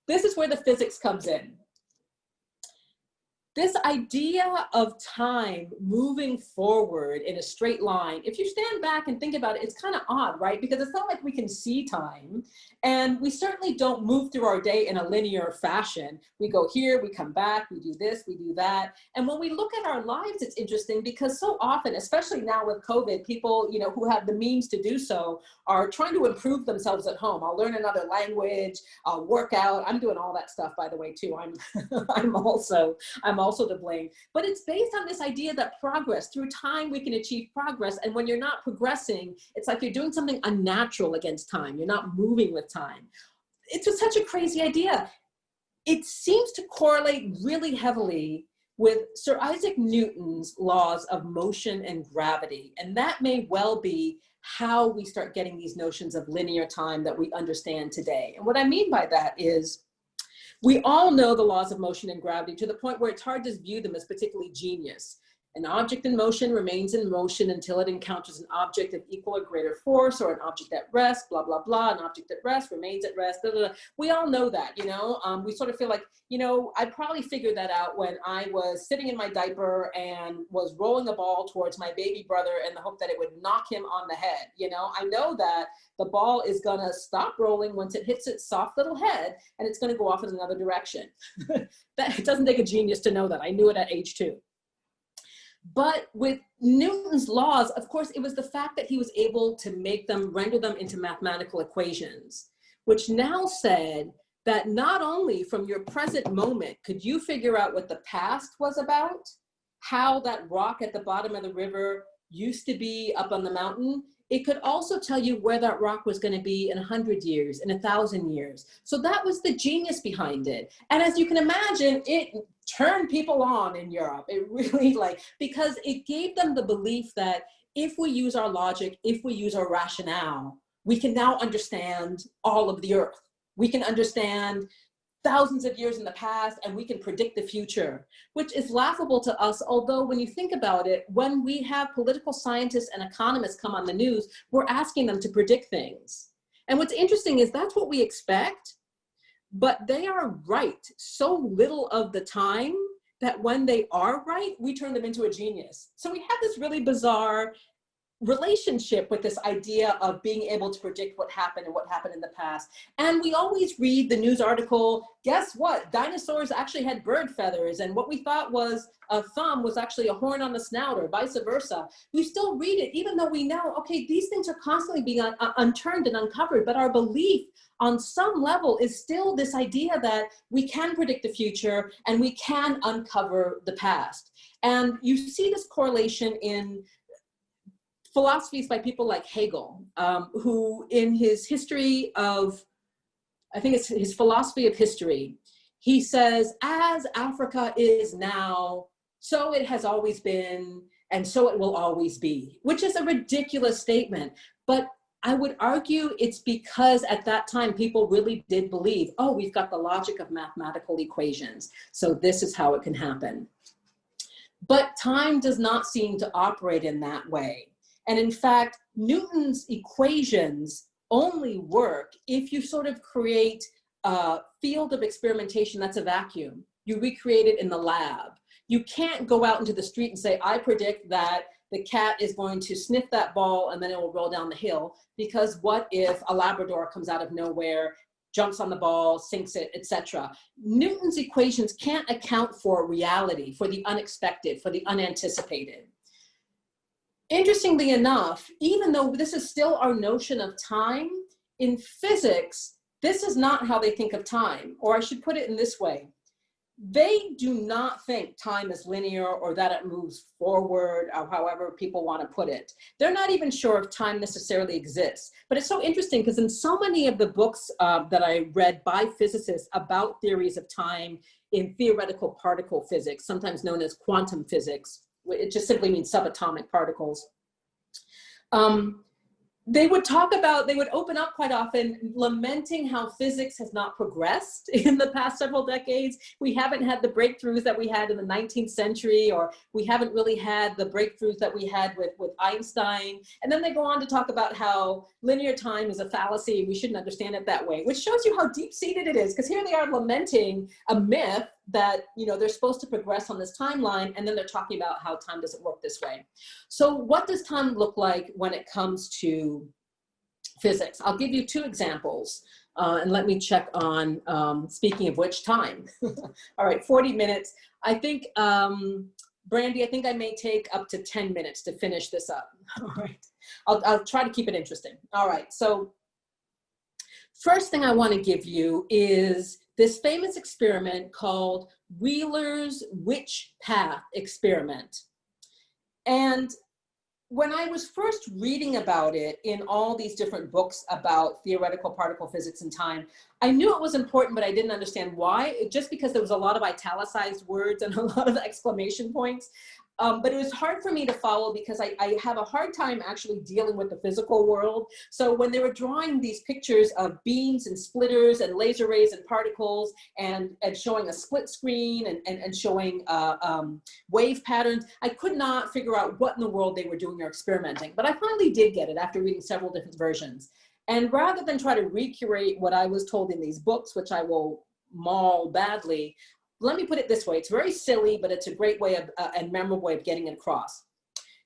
This is where the physics comes in. This idea of time moving forward in a straight line, if you stand back and think about it, it's kind of odd, right? Because it's not like we can see time, and we certainly don't move through our day in a linear fashion. We go here, we come back, we do this, we do that. And when we look at our lives, it's interesting because so often, especially now with COVID, people, you know, who have the means to do so are trying to improve themselves at home. I'll learn another language, I'll work out. I'm doing all that stuff, by the way, too. I'm also to blame, but it's based on this idea that progress, through time, we can achieve progress. And when you're not progressing, it's like you're doing something unnatural against time. You're not moving with time. It's just such a crazy idea. It seems to correlate really heavily with Sir Isaac Newton's laws of motion and gravity. And that may well be how we start getting these notions of linear time that we understand today. And what I mean by that is, we all know the laws of motion and gravity to the point where it's hard to view them as particularly genius. An object in motion remains in motion until it encounters an object of equal or greater force, or an object at rest, blah, blah, blah. An object at rest remains at rest, blah, blah, blah. We all know that, you know? We sort of feel like, you know, I probably figured that out when I was sitting in my diaper and was rolling a ball towards my baby brother in the hope that it would knock him on the head. You know, I know that the ball is gonna stop rolling once it hits its soft little head, and it's gonna go off in another direction. It doesn't take a genius to know that. I knew it at age 2. But with Newton's laws, of course, it was the fact that he was able to render them into mathematical equations, which now said that not only from your present moment could you figure out what the past was about, how that rock at the bottom of the river used to be up on the mountain, it could also tell you where that rock was going to be in 100 years, in 1,000 years. So that was the genius behind it. And as you can imagine, it turned people on in Europe. It really because it gave them the belief that if we use our logic, if we use our rationale, we can now understand all of the earth. We can understand thousands of years in the past, and we can predict the future, which is laughable to us. Although when you think about it, when we have political scientists and economists come on the news, we're asking them to predict things. And what's interesting is that's what we expect, but they are right so little of the time that when they are right, we turn them into a genius. So we have this really bizarre relationship with this idea of being able to predict what happened and what happened in the past. And we always read the news article, guess what? Dinosaurs actually had bird feathers, and what we thought was a thumb was actually a horn on the snout, or vice versa. We still read it, even though we know, okay, these things are constantly being unturned and uncovered, but our belief on some level is still this idea that we can predict the future and we can uncover the past. And you see this correlation in philosophies by people like Hegel, who in his history of, I think it's his philosophy of history, he says, as Africa is now, so it has always been, and so it will always be, which is a ridiculous statement. But I would argue it's because at that time, people really did believe, oh, we've got the logic of mathematical equations, so this is how it can happen. But time does not seem to operate in that way. And in fact, Newton's equations only work if you sort of create a field of experimentation that's a vacuum. You recreate it in the lab. You can't go out into the street and say, I predict that the cat is going to sniff that ball and then it will roll down the hill, because what if a Labrador comes out of nowhere, jumps on the ball, sinks it, etc. Newton's equations can't account for reality, for the unexpected, for the unanticipated. Interestingly enough, even though this is still our notion of time, in physics, this is not how they think of time. Or I should put it in this way. they do not think time is linear or that it moves forward, or however people want to put it. They're not even sure if time necessarily exists. But it's so interesting because in so many of the books that I read by physicists about theories of time in theoretical particle physics, sometimes known as quantum physics, it just simply means subatomic particles. They would talk about, they would open up quite often lamenting how physics has not progressed in the past several decades. We haven't had the breakthroughs that we had in the 19th century, or we haven't really had the breakthroughs that we had with Einstein. And then they go on to talk about how linear time is a fallacy. We shouldn't understand it that way, which shows you how deep-seated it is, because here they are lamenting a myth that, you know, they're supposed to progress on this timeline, and then they're talking about how time doesn't work this way. So what does time look like when it comes to physics? I'll give you two examples, and let me check on, speaking of which, time. All right, 40 minutes. I think, Brandy, I think I may take up to 10 minutes to finish this up. All right, I'll try to keep it interesting. All right, so first thing I want to give you is this famous experiment called Wheeler's Witch Path experiment. And when I was first reading about it in all these different books about theoretical particle physics and time, I knew it was important, but I didn't understand why, just because there was a lot of italicized words and a lot of exclamation points. But it was hard for me to follow because I have a hard time actually dealing with the physical world. So when they were drawing these pictures of beams and splitters and laser rays and particles and showing a split screen and showing wave patterns, I could not figure out what in the world they were doing or experimenting. But I finally did get it after reading several different versions. And rather than try to recreate what I was told in these books, which I will maul badly, let me put it this way. It's very silly, but it's a great way of, and memorable way of getting it across.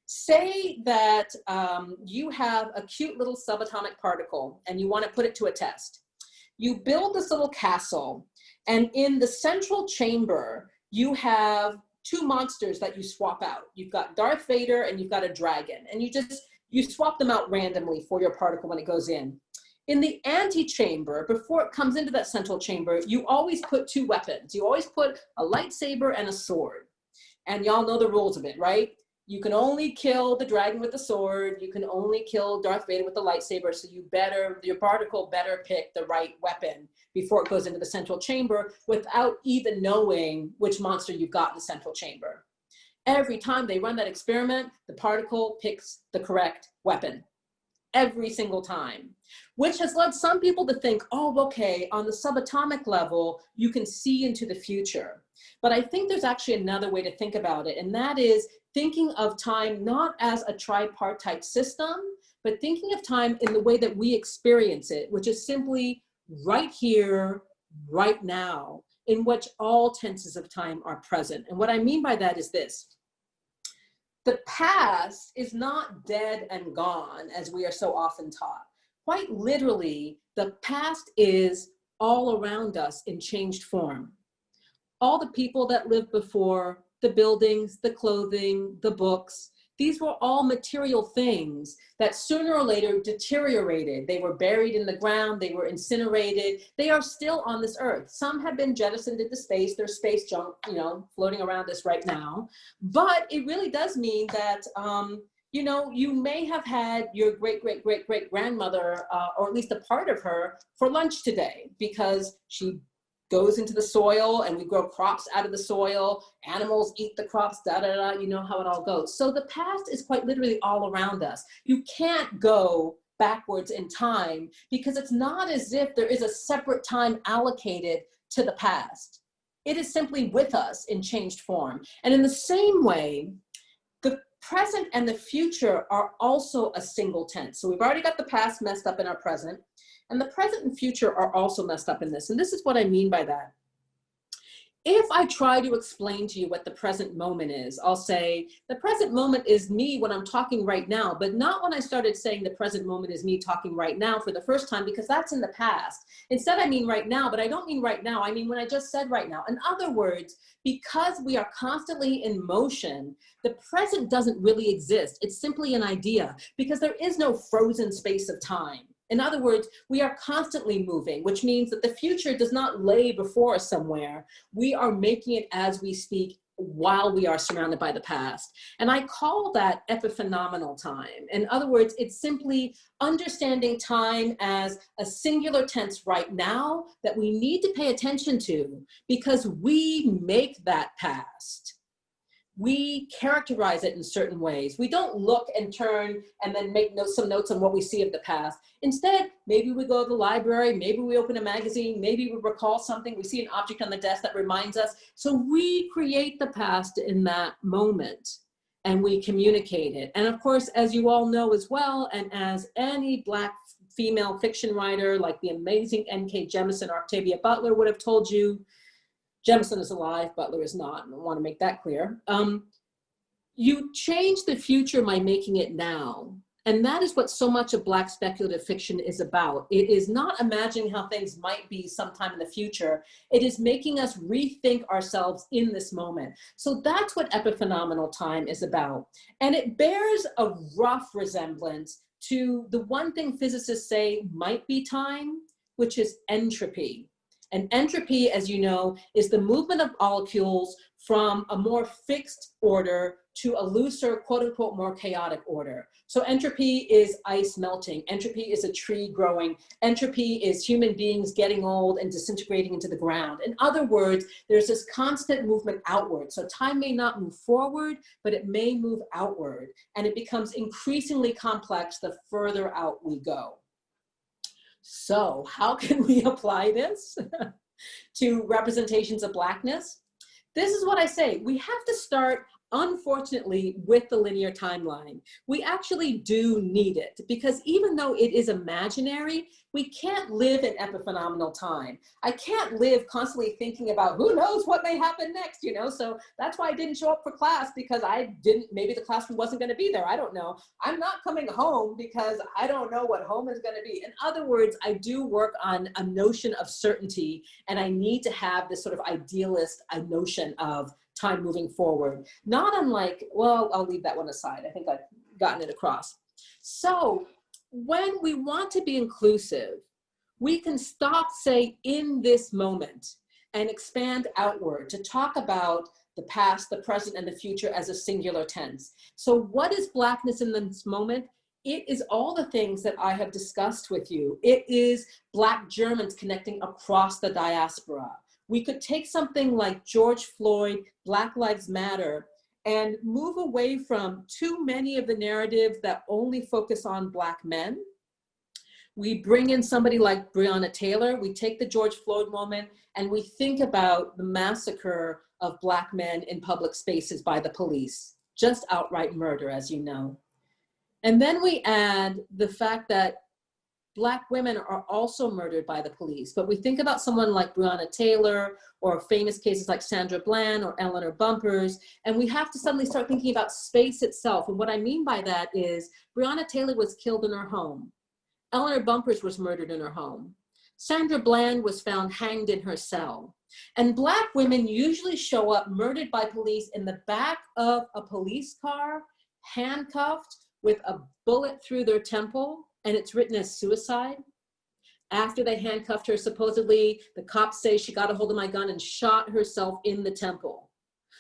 Say that you have a cute little subatomic particle and you want to put it to a test. You build this little castle, and in the central chamber, you have two monsters that you swap out. You've got Darth Vader and you've got a dragon, and you swap them out randomly for your particle when it goes in. In the antechamber, before it comes into that central chamber, you always put two weapons. You always put a lightsaber and a sword. And y'all know the rules of it, right? You can only kill the dragon with the sword. You can only kill Darth Vader with the lightsaber. So your particle better pick the right weapon before it goes into the central chamber without even knowing which monster you've got in the central chamber. Every time they run that experiment, the particle picks the correct weapon. Every single time, which has led some people to think, oh, okay, on the subatomic level, you can see into the future. But I think there's actually another way to think about it, and that is thinking of time not as a tripartite system, but thinking of time in the way that we experience it, which is simply right here, right now, in which all tenses of time are present. And what I mean by that is this. The past is not dead and gone, as we are so often taught. Quite literally, the past is all around us in changed form. All the people that lived before, the buildings, the clothing, the books, these were all material things that sooner or later deteriorated. They were buried in the ground, they were incinerated. They are still on this earth. Some have been jettisoned into space. There's space junk, floating around us right now. But it really does mean that, you may have had your great-great-great-great-grandmother, or at least a part of her, for lunch today because she goes into the soil and we grow crops out of the soil, animals eat the crops, you know how it all goes. So the past is quite literally all around us. You can't go backwards in time because it's not as if there is a separate time allocated to the past. It is simply with us in changed form. And in the same way, the present and the future are also a single tense. So we've already got the past messed up in our present. And the present and future are also messed up in this. And this is what I mean by that. If I try to explain to you what the present moment is, I'll say the present moment is me when I'm talking right now, but not when I started saying the present moment is me talking right now for the first time, because that's in the past. Instead, I mean right now, but I don't mean right now. I mean when I just said right now. In other words, because we are constantly in motion, the present doesn't really exist. It's simply an idea because there is no frozen space of time. In other words, we are constantly moving, which means that the future does not lay before us somewhere. We are making it as we speak while we are surrounded by the past. And I call that epiphenomenal time. In other words, it's simply understanding time as a singular tense right now that we need to pay attention to because we make that past. We characterize it in certain ways. We don't look and turn and then make some notes on what we see of the past. Instead, maybe we go to the library, maybe we open a magazine, maybe we recall something, we see an object on the desk that reminds us. So we create the past in that moment and we communicate it. And of course, as you all know as well, and as any Black female fiction writer like the amazing N.K. Jemisin or Octavia Butler would have told you, Jemisin is alive, Butler is not, and I want to make that clear. You change the future by making it now. And that is what so much of Black speculative fiction is about. It is not imagining how things might be sometime in the future. It is making us rethink ourselves in this moment. So that's what epiphenomenal time is about. And it bears a rough resemblance to the one thing physicists say might be time, which is entropy. And entropy, as you know, is the movement of molecules from a more fixed order to a looser, quote unquote, more chaotic order. So entropy is ice melting. Entropy is a tree growing. Entropy is human beings getting old and disintegrating into the ground. In other words, there's this constant movement outward. So time may not move forward, but it may move outward. And it becomes increasingly complex the further out we go. So how can we apply this to representations of Blackness? This is what I say. We have to start, unfortunately, with the linear timeline. We actually do need it because even though it is imaginary, we can't live in epiphenomenal time. I can't live constantly thinking about who knows what may happen next, you know? So that's why I didn't show up for class because maybe the classroom wasn't gonna be there, I don't know. I'm not coming home because I don't know what home is gonna be. In other words, I do work on a notion of certainty and I need to have this sort of idealist notion of time moving forward. Not unlike, well, I'll leave that one aside. I think I've gotten it across. So when we want to be inclusive, we can stop, say, in this moment and expand outward to talk about the past, the present, and the future as a singular tense. So what is Blackness in this moment? It is all the things that I have discussed with you. It is Black Germans connecting across the diaspora. We could take something like George Floyd, Black Lives Matter, and move away from too many of the narratives that only focus on Black men. We bring in somebody like Breonna Taylor, we take the George Floyd moment, and we think about the massacre of Black men in public spaces by the police, just outright murder, as you know. And then we add the fact that Black women are also murdered by the police, but we think about someone like Breonna Taylor or famous cases like Sandra Bland or Eleanor Bumpurs, and we have to suddenly start thinking about space itself. And what I mean by that is Breonna Taylor was killed in her home. Eleanor Bumpurs was murdered in her home. Sandra Bland was found hanged in her cell. And Black women usually show up murdered by police in the back of a police car, handcuffed with a bullet through their temple, and it's written as suicide. After they handcuffed her, supposedly the cops say she got a hold of my gun and shot herself in the temple.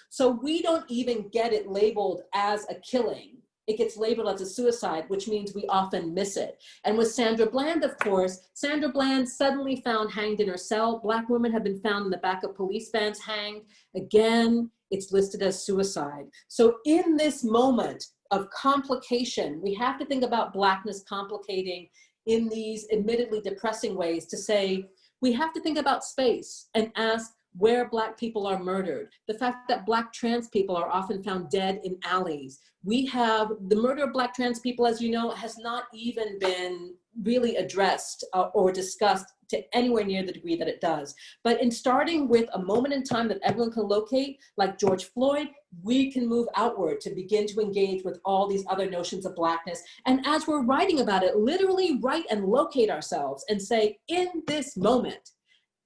So we don't even get it labeled as a killing. It gets labeled as a suicide, which means we often miss it. And with Sandra Bland, of course, Sandra Bland suddenly found hanged in her cell. Black women have been found in the back of police vans hanged. Again, it's listed as suicide. So in this moment of complication, we have to think about Blackness complicating in these admittedly depressing ways to say, we have to think about space and ask where Black people are murdered. The fact that Black trans people are often found dead in alleys. We have the murder of Black trans people, as you know, has not even been really addressed or discussed to anywhere near the degree that it does. But in starting with a moment in time that everyone can locate, like George Floyd, we can move outward to begin to engage with all these other notions of Blackness. And as we're writing about it, literally write and locate ourselves and say, in this moment,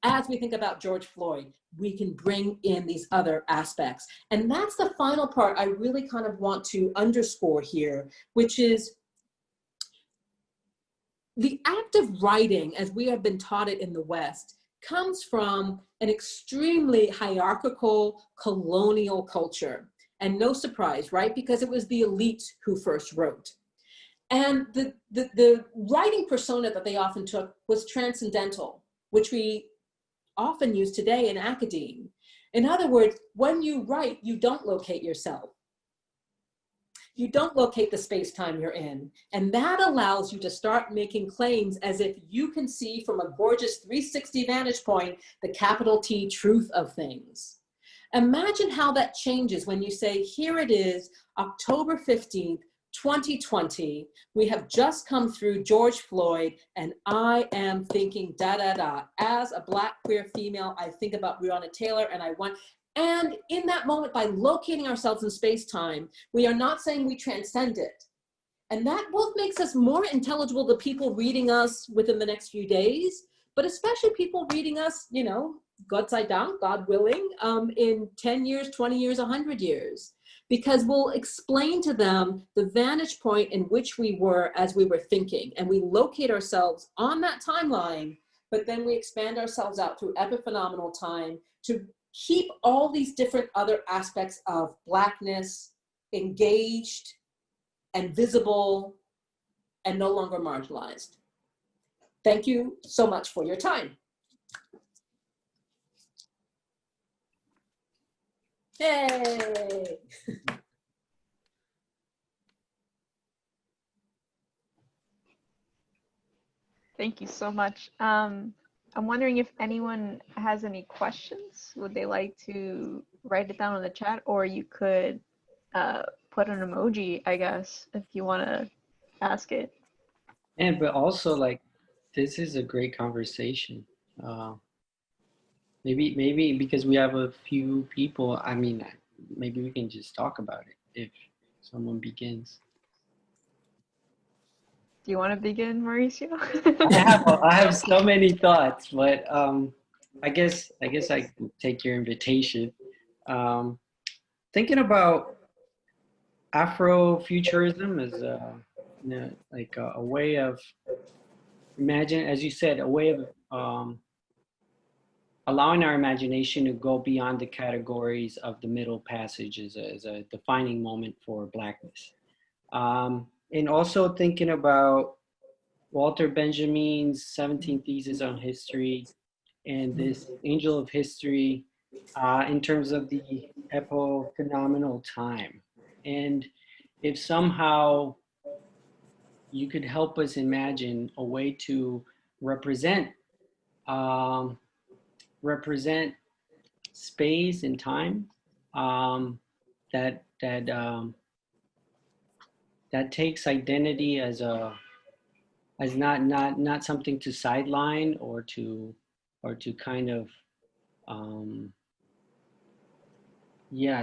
as we think about George Floyd, we can bring in these other aspects. And that's the final part I really kind of want to underscore here, which is the act of writing, as we have been taught it in the West, comes from an extremely hierarchical colonial culture. And no surprise, right? Because it was the elite who first wrote. And the writing persona that they often took was transcendental, which we often use today in academe. In other words, when you write, you don't locate yourself. You don't locate the space-time you're in. And that allows you to start making claims as if you can see from a gorgeous 360 vantage point, the capital T truth of things. Imagine how that changes when you say, here it is, October 15th, 2020. We have just come through George Floyd, and I am thinking da da da. As a Black queer female, I think about Breonna Taylor, and I want. And in that moment, by locating ourselves in space-time, we are not saying we transcend it. And that both makes us more intelligible to people reading us within the next few days, but especially people reading us, you know, Gott sei Dank, God willing, in 10 years, 20 years, 100 years. Because we'll explain to them the vantage point in which we were as we were thinking. And we locate ourselves on that timeline, but then we expand ourselves out through epiphenomenal time to keep all these different other aspects of Blackness engaged and visible and no longer marginalized. Thank you so much for your time. Yay! Thank you so much. I'm wondering if anyone has any questions. Would they like to write it down in the chat, or you could put an emoji, I guess, if you want to ask it. And but also, like, this is a great conversation. Maybe because we have a few people, I mean, maybe we can just talk about it if someone begins. Do you want to begin, Mauricio? I have so many thoughts, but I guess I can take your invitation. Thinking about Afrofuturism as a way of as you said, a way of allowing our imagination to go beyond the categories of the Middle Passage as a defining moment for Blackness. And also thinking about Walter Benjamin's 17 Theses on History and this Angel of History in terms of the Epiphenomenal time. And if somehow you could help us imagine a way to represent space and time that takes identity as not something to sideline or to kind of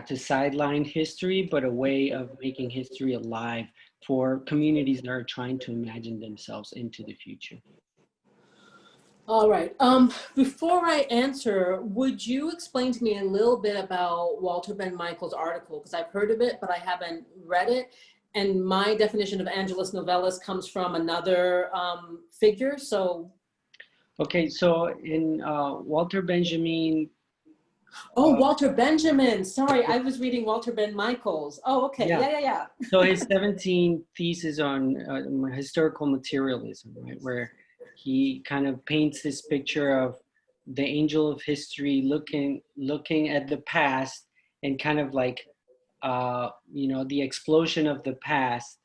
to sideline history, but a way of making history alive for communities that are trying to imagine themselves into the future. All right. Before I answer, would you explain to me a little bit about Walter Ben Michael's article? Because I've heard of it, but I haven't read it. And my definition of Angelus Novellis comes from another figure. So. Okay, so in Walter Benjamin. Oh, Walter Benjamin. Sorry, I was reading Walter Ben Michael's. Oh, okay. Yeah. So his 17 Theses on historical materialism, right, where he kind of paints this picture of the angel of history looking at the past and kind of like, the explosion of the past.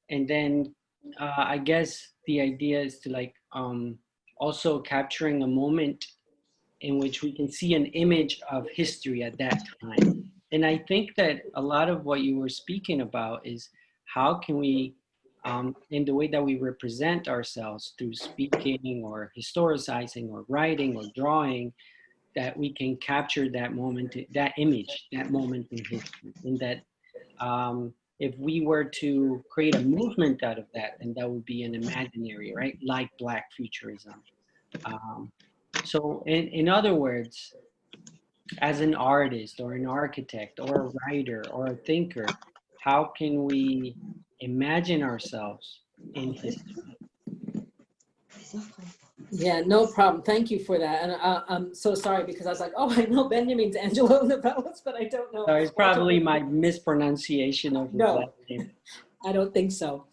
And then I guess the idea is to like also capturing a moment in which we can see an image of history at that time. And I think that a lot of what you were speaking about is how can we, in the way that we represent ourselves through speaking or historicizing or writing or drawing, that we can capture that moment, that image, that moment in history. And that if we were to create a movement out of that, then that would be an imaginary, right? Like Black futurism. So in other words, as an artist or an architect or a writer or a thinker, how can we imagine ourselves in history? Yeah, no problem. Thank you for that. And I'm so sorry because I was like, oh, I know Benjamin's Angelo Novellis, but I don't know. So it's probably my mispronunciation of his last name. I don't think so.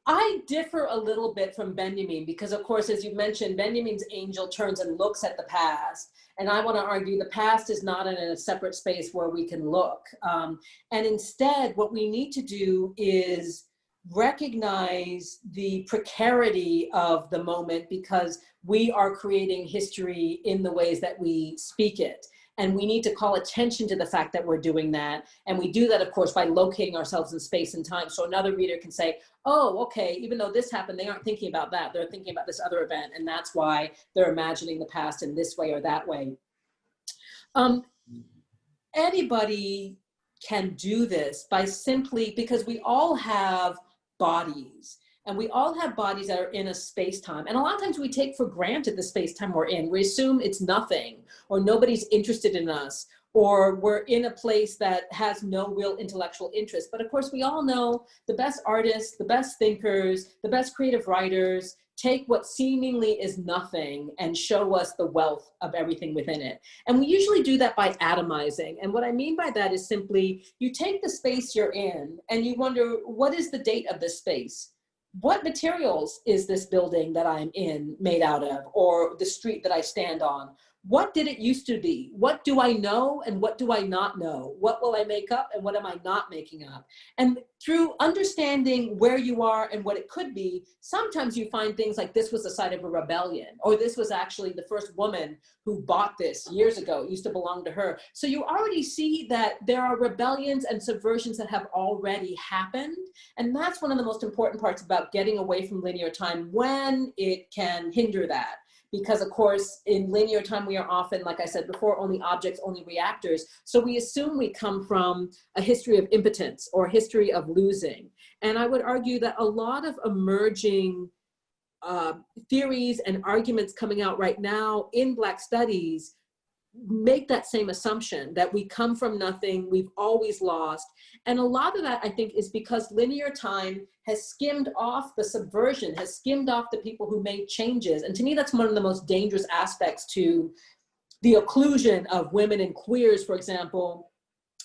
I differ a little bit from Benjamin because, of course, as you mentioned, Benjamin's angel turns and looks at the past. And I want to argue the past is not in a separate space where we can look. And instead, what we need to do is recognize the precarity of the moment because we are creating history in the ways that we speak it. And we need to call attention to the fact that we're doing that. And we do that, of course, by locating ourselves in space and time. So another reader can say, oh, okay, even though this happened, they aren't thinking about that. They're thinking about this other event. And that's why they're imagining the past in this way or that way. Anybody can do this by simply, because we all have bodies. And we all have bodies that are in a space-time. And a lot of times we take for granted the space-time we're in. We assume it's nothing, or nobody's interested in us, or we're in a place that has no real intellectual interest. But of course, we all know the best artists, the best thinkers, the best creative writers take what seemingly is nothing and show us the wealth of everything within it. And we usually do that by atomizing. And what I mean by that is simply, you take the space you're in and you wonder, what is the date of this space? What materials is this building that I'm in made out of, or the street that I stand on? What did it used to be? What do I know and what do I not know? What will I make up and what am I not making up? And through understanding where you are and what it could be, sometimes you find things like this was the site of a rebellion, or this was actually the first woman who bought this years ago. It used to belong to her. So you already see that there are rebellions and subversions that have already happened. And that's one of the most important parts about getting away from linear time when it can hinder that. Because of course, in linear time, we are often, like I said before, only objects, only reactors. So we assume we come from a history of impotence or a history of losing. And I would argue that a lot of emerging theories and arguments coming out right now in Black studies make that same assumption that we come from nothing, we've always lost. And a lot of that, I think, is because linear time has skimmed off the subversion, has skimmed off the people who made changes. And to me, that's one of the most dangerous aspects to the occlusion of women and queers, for example,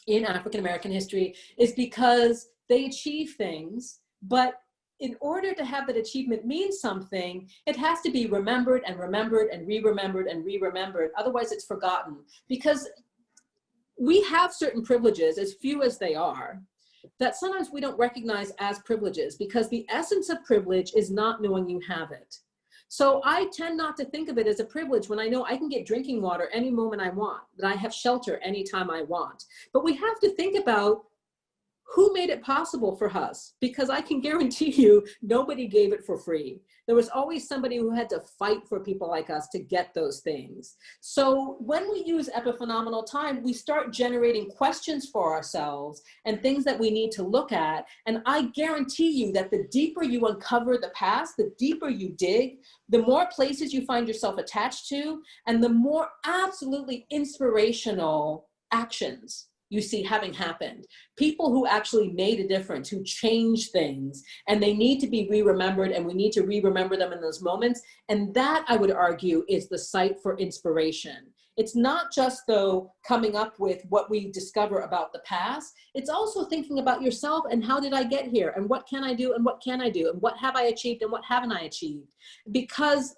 in African-American history, is because they achieve things, but in order to have that achievement mean something, it has to be remembered and remembered and re-remembered and re-remembered. Otherwise, it's forgotten. Because we have certain privileges, as few as they are, that sometimes we don't recognize as privileges, because the essence of privilege is not knowing you have it. So I tend not to think of it as a privilege when I know I can get drinking water any moment I want, that I have shelter anytime I want. But we have to think about who made it possible for us? Because I can guarantee you, nobody gave it for free. There was always somebody who had to fight for people like us to get those things. So when we use epiphenomenal time, we start generating questions for ourselves and things that we need to look at. And I guarantee you that the deeper you uncover the past, the deeper you dig, the more places you find yourself attached to, and the more absolutely inspirational actions you see having happened. People who actually made a difference, who changed things, and they need to be re-remembered, and we need to re-remember them in those moments. And that, I would argue, is the site for inspiration. It's not just, though, coming up with what we discover about the past. It's also thinking about yourself and how did I get here? And what can I do? And what can I do? And what have I achieved? And what haven't I achieved? Because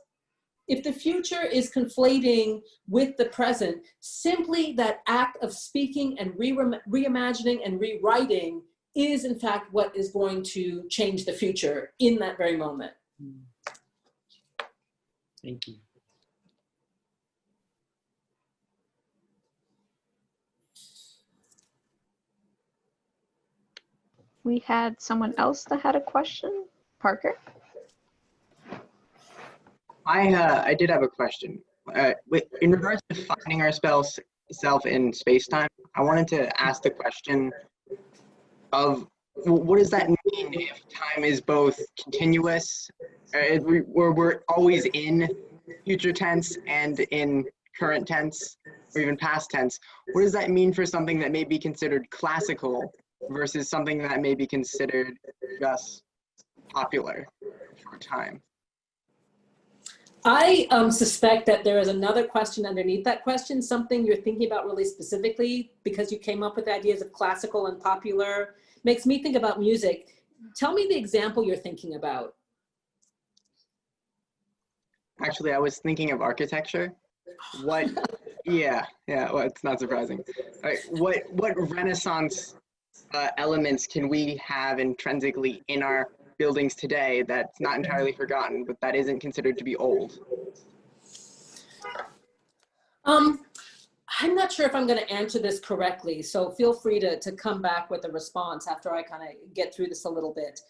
if the future is conflating with the present, simply that act of speaking and reimagining and rewriting is in fact what is going to change the future in that very moment. Thank you. We had someone else that had a question. Parker? I did have a question. In regards to finding ourselves in space-time, I wanted to ask the question of what does that mean if time is both continuous, we're always in future tense and in current tense, or even past tense? What does that mean for something that may be considered classical versus something that may be considered just popular for time? I suspect that there is another question underneath that question, something you're thinking about really specifically because you came up with ideas of classical and popular. Makes me think about music. Tell me the example you're thinking about. Actually, I was thinking of architecture. What, yeah, well, it's not surprising. All right, what Renaissance elements can we have intrinsically in our buildings today that's not entirely forgotten, but that isn't considered to be old? I'm not sure if I'm going to answer this correctly, so feel free to come back with a response after I kind of get through this a little bit.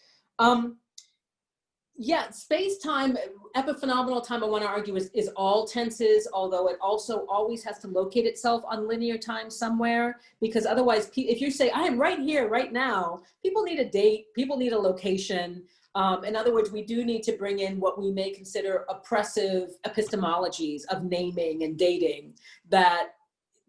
Yeah, space-time, epiphenomenal time, I want to argue, is all tenses, although it also always has to locate itself on linear time somewhere, because otherwise, if you say, I am right here, right now, people need a date, people need a location. In other words, we do need to bring in what we may consider oppressive epistemologies of naming and dating that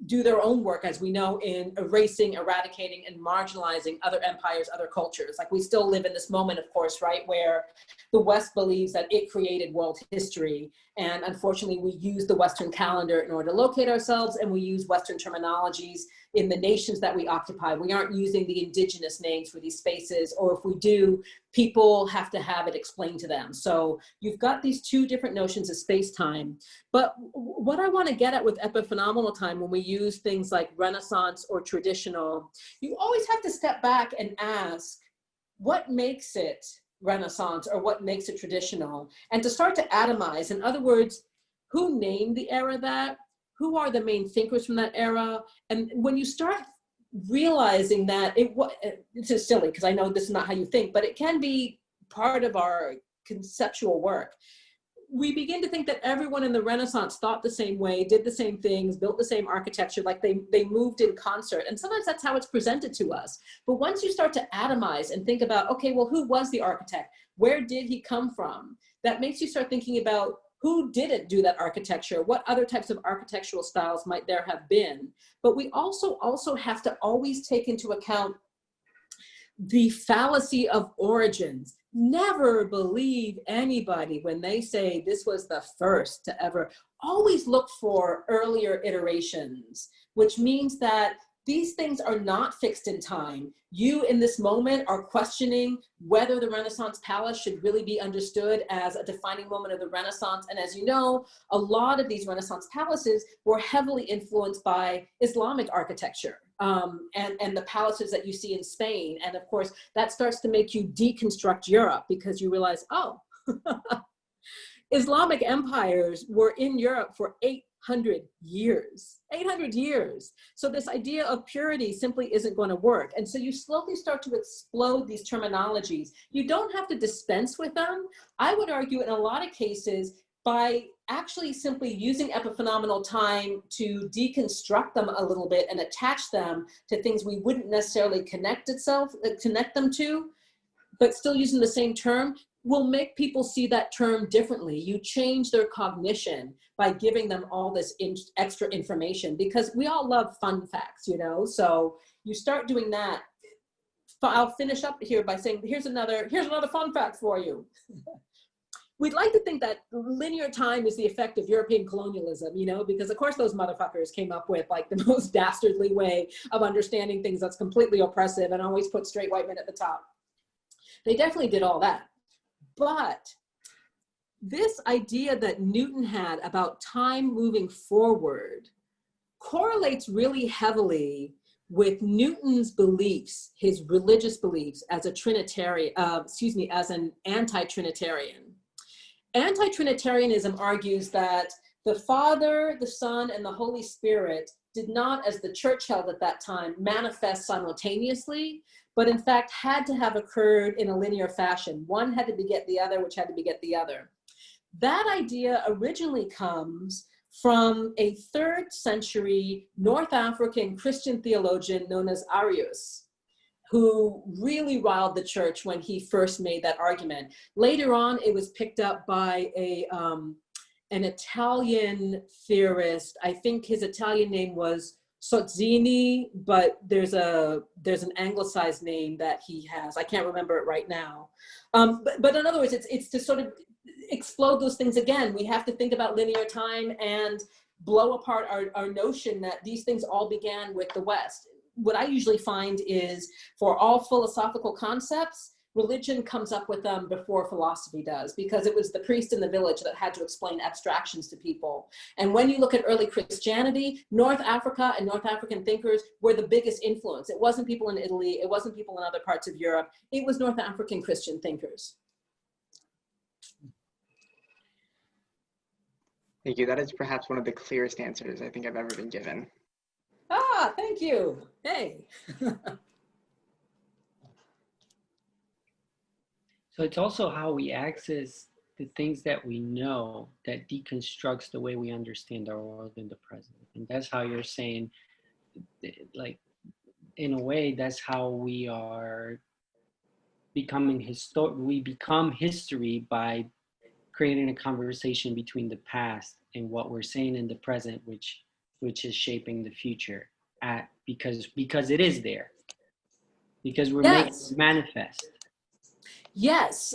do their own work, as we know, in erasing, eradicating, and marginalizing other empires, other cultures. Like, we still live in this moment, of course, right, where the West believes that it created world history. And unfortunately, we use the Western calendar in order to locate ourselves, and we use Western terminologies in the nations that we occupy. We aren't using the indigenous names for these spaces, or if we do, people have to have it explained to them. So you've got these two different notions of space-time. But what I want to get at with epiphenomenal time, when we use things like Renaissance or traditional, you always have to step back and ask, what makes it Renaissance or what makes it traditional? And to start to atomize, in other words, who named the era that? Who are the main thinkers from that era? And when you start realizing that it's just silly, because I know this is not how you think, but it can be part of our conceptual work. We begin to think that everyone in the Renaissance thought the same way, did the same things, built the same architecture, like they moved in concert. And sometimes that's how it's presented to us. But once you start to atomize and think about, okay, well, who was the architect? Where did he come from? That makes you start thinking about who didn't do that architecture? What other types of architectural styles might there have been? But we also have to always take into account the fallacy of origins. Never believe anybody when they say this was the first to ever. Always look for earlier iterations, which means that these things are not fixed in time. You in this moment are questioning whether the Renaissance Palace should really be understood as a defining moment of the Renaissance. And as you know, a lot of these Renaissance palaces were heavily influenced by Islamic architecture and the palaces that you see in Spain. And of course, that starts to make you deconstruct Europe, because you realize, oh, Islamic empires were in Europe for 800 years. 800 years. So this idea of purity simply isn't going to work. And so you slowly start to explode these terminologies. You don't have to dispense with them. I would argue in a lot of cases, by actually simply using epiphenomenal time to deconstruct them a little bit and attach them to things we wouldn't necessarily connect them to, but still using the same term, will make people see that term differently. You change their cognition by giving them all this extra information, because we all love fun facts, you know? So you start doing that. I'll finish up here by saying, here's another fun fact for you. We'd like to think that linear time is the effect of European colonialism, you know, because of course those motherfuckers came up with like the most dastardly way of understanding things that's completely oppressive and always put straight white men at the top. They definitely did all that. But this idea that Newton had about time moving forward correlates really heavily with Newton's beliefs, his religious beliefs as a Trinitarian, as an anti-Trinitarian. Anti-Trinitarianism argues that the Father, the Son, and the Holy Spirit did not, as the church held at that time, manifest simultaneously, but in fact had to have occurred in a linear fashion. One had to beget the other, which had to beget the other. That idea originally comes from a 3rd century North African Christian theologian known as Arius, who really riled the church when he first made that argument. Later on, it was picked up by an Italian theorist. I think his Italian name was Sozzini, but there's an anglicized name that he has. I can't remember it right now. But in other words, it's to sort of explode those things again. We have to think about linear time and blow apart our notion that these things all began with the West. What I usually find is for all philosophical concepts, religion comes up with them before philosophy does, because it was the priest in the village that had to explain abstractions to people. And when you look at early Christianity, North Africa and North African thinkers were the biggest influence. It wasn't people in Italy, it wasn't people in other parts of Europe, it was North African Christian thinkers. Thank you. That is perhaps one of the clearest answers I think I've ever been given. Ah, thank you. Hey. So it's also how we access the things that we know that deconstructs the way we understand our world in the present. And that's how you're saying, like, in a way, that's how we are becoming we become history by creating a conversation between the past and what we're saying in the present, which is shaping the future because it is there, because we're making it manifest. Yes,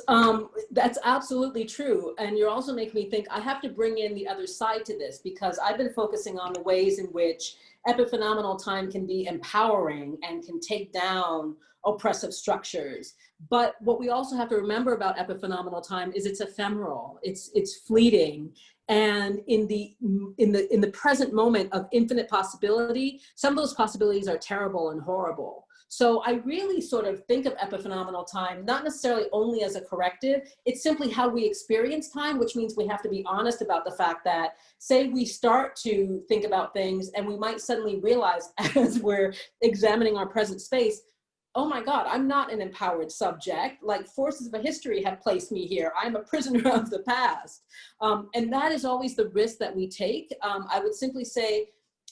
that's absolutely true. And you're also making me think I have to bring in the other side to this, because I've been focusing on the ways in which epiphenomenal time can be empowering and can take down oppressive structures. But what we also have to remember about epiphenomenal time is it's ephemeral, it's fleeting. And in the present moment of infinite possibility, some of those possibilities are terrible and horrible. So I really sort of think of epiphenomenal time, not necessarily only as a corrective, it's simply how we experience time, which means we have to be honest about the fact that, say we start to think about things and we might suddenly realize as we're examining our present space, oh my God, I'm not an empowered subject. Like, forces of history have placed me here. I'm a prisoner of the past. And that is always the risk that we take. I would simply say,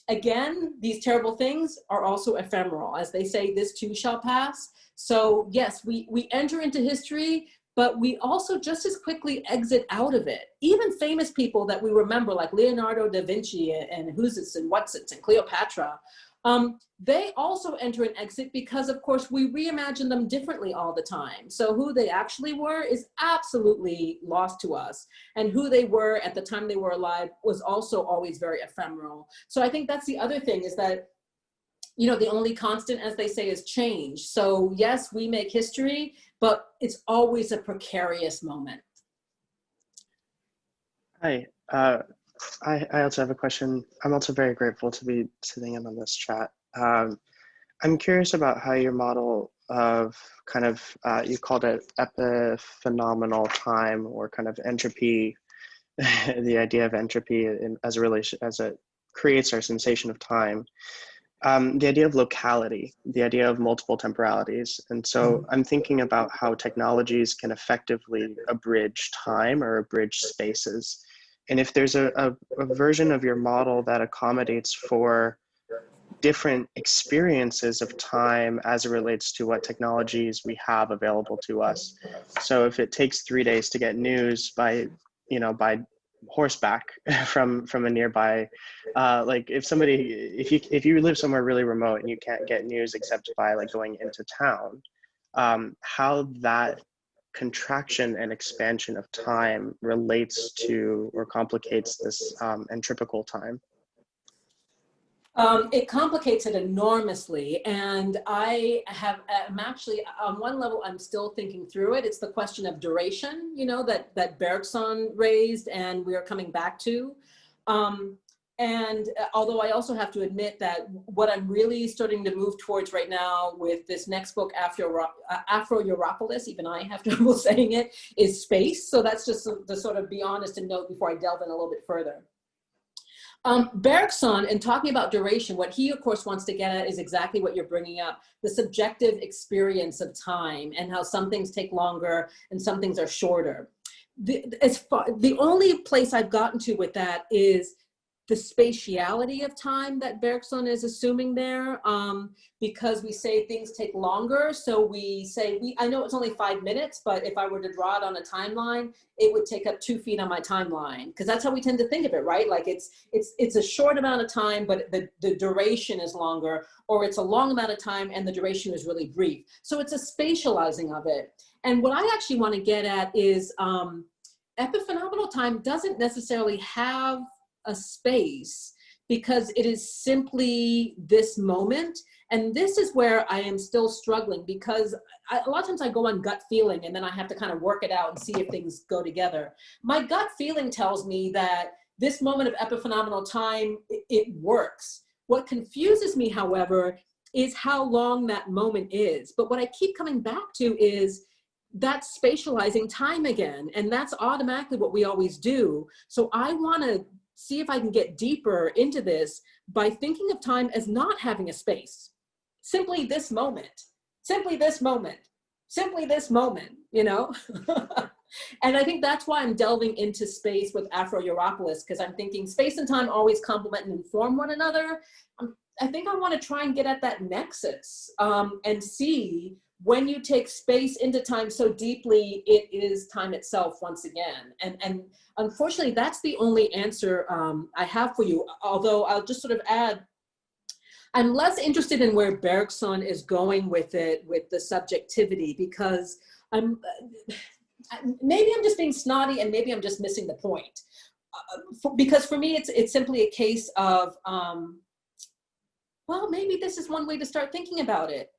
again, these terrible things are also ephemeral. As they say, this too shall pass. So yes, we enter into history, but we also just as quickly exit out of it. Even famous people that we remember, like Leonardo da Vinci and Who's-its and What's-its and Cleopatra, they also enter and exit because, of course, we reimagine them differently all the time. So who they actually were is absolutely lost to us. And who they were at the time they were alive was also always very ephemeral. So I think that's the other thing, is that, you know, the only constant, as they say, is change. So yes, we make history, but it's always a precarious moment. Hi. I also have a question. I'm also very grateful to be sitting in on this chat. I'm curious about how your model of kind of, you called it epiphenomenal time, or kind of entropy, the idea of entropy as it creates our sensation of time. The idea of locality, the idea of multiple temporalities. And so I'm thinking about how technologies can effectively abridge time or abridge spaces. And if there's a version of your model that accommodates for different experiences of time as it relates to what technologies we have available to us. So if it takes 3 days to get news by horseback from a nearby, like if you live somewhere really remote and you can't get news except by like going into town, how that contraction and expansion of time relates to or complicates this entropical time. It complicates it enormously, and I'm actually, on one level, I'm still thinking through it. It's the question of duration, you know, that Bergson raised and we are coming back to. And although I also have to admit that what I'm really starting to move towards right now with this next book, Afroeuropolis, even I have trouble saying it, is space. So that's just to sort of be honest and note before I delve in a little bit further. Bergson, in talking about duration, what he of course wants to get at is exactly what you're bringing up, the subjective experience of time and how some things take longer and some things are shorter. The only place I've gotten to with that is the spatiality of time that Bergson is assuming there, because we say things take longer. So we say, I know it's only 5 minutes, but if I were to draw it on a timeline, it would take up 2 feet on my timeline, because that's how we tend to think of it, right? Like it's a short amount of time, but the duration is longer, or it's a long amount of time and the duration is really brief. So it's a spatializing of it. And what I actually want to get at is, epiphenomenal time doesn't necessarily have a space because it is simply this moment. And this is where I am still struggling because a lot of times I go on gut feeling and then I have to kind of work it out and see if things go together. My gut feeling tells me that this moment of epiphenomenal time, it works. What confuses me, however, is how long that moment is. But what I keep coming back to is that's spatializing time again. And that's automatically what we always do. So I want to see if I can get deeper into this by thinking of time as not having a space. Simply this moment, simply this moment, simply this moment, you know? And I think that's why I'm delving into space with Afroeuropolis, because I'm thinking space and time always complement and inform one another. I think I want to try and get at that nexus and see when you take space into time so deeply, it is time itself once again. And unfortunately, that's the only answer I have for you. Although I'll just sort of add, I'm less interested in where Bergson is going with it, with the subjectivity, because maybe I'm just being snotty and maybe I'm just missing the point. Because for me, it's simply a case of, well, maybe this is one way to start thinking about it.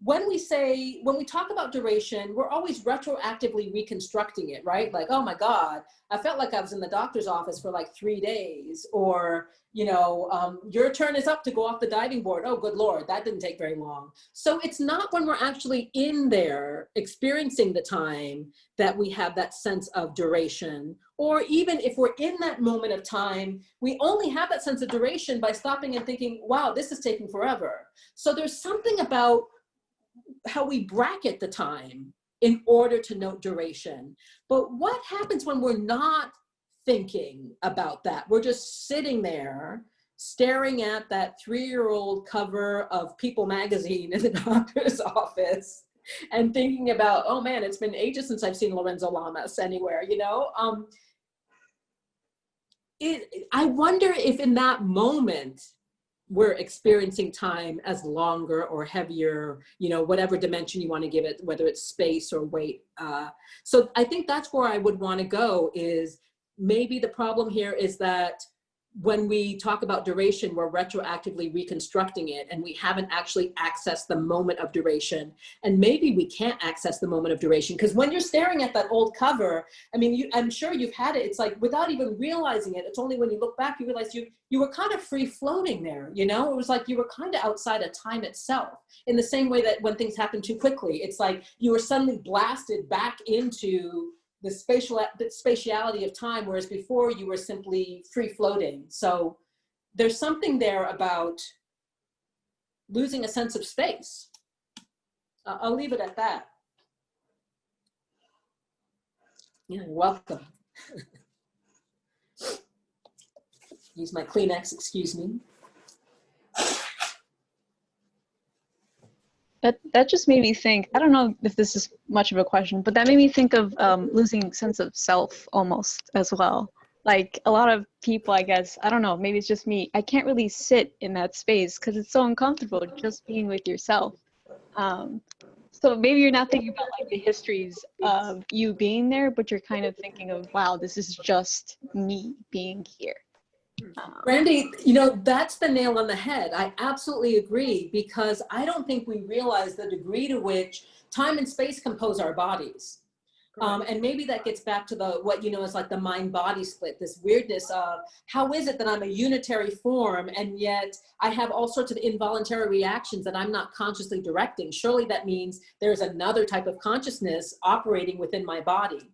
When we talk about duration, we're always retroactively reconstructing it, right? Like, oh my God, I felt like I was in the doctor's office for like 3 days, or, you know, your turn is up to go off the diving board. Oh, good Lord, that didn't take very long. So it's not when we're actually in there experiencing the time that we have that sense of duration. Or even if we're in that moment of time, we only have that sense of duration by stopping and thinking, wow, this is taking forever. So there's something about how we bracket the time in order to note duration. But what happens when we're not thinking about that? We're just sitting there staring at that 3-year-old cover of People magazine in the doctor's office and thinking about, oh man, it's been ages since I've seen Lorenzo Lamas anywhere, you know? I wonder if in that moment, we're experiencing time as longer or heavier, you know, whatever dimension you want to give it, whether it's space or weight. So I think that's where I would want to go, is maybe the problem here is that when we talk about duration, we're retroactively reconstructing it and we haven't actually accessed the moment of duration. And maybe we can't access the moment of duration, because when you're staring at that old cover, I mean, I'm sure you've had it. It's like, without even realizing it, it's only when you look back, you realize you were kind of free floating there, you know? It was like you were kind of outside of time itself, in the same way that when things happen too quickly, it's like you were suddenly blasted back into the spatiality of time, whereas before you were simply free floating. So there's something there about losing a sense of space. I'll leave it at that. Yeah, welcome. Use my Kleenex, excuse me. That just made me think, I don't know if this is much of a question, but that made me think of losing sense of self almost as well. Like a lot of people, I guess, I don't know, maybe it's just me, I can't really sit in that space because it's so uncomfortable just being with yourself. So maybe you're not thinking about like the histories of you being there, but you're kind of thinking of, wow, this is just me being here. Brandy, you know, that's the nail on the head. I absolutely agree, because I don't think we realize the degree to which time and space compose our bodies. And maybe that gets back to what, you know, is like the mind-body split, this weirdness of how is it that I'm a unitary form and yet I have all sorts of involuntary reactions that I'm not consciously directing. Surely that means there's another type of consciousness operating within my body.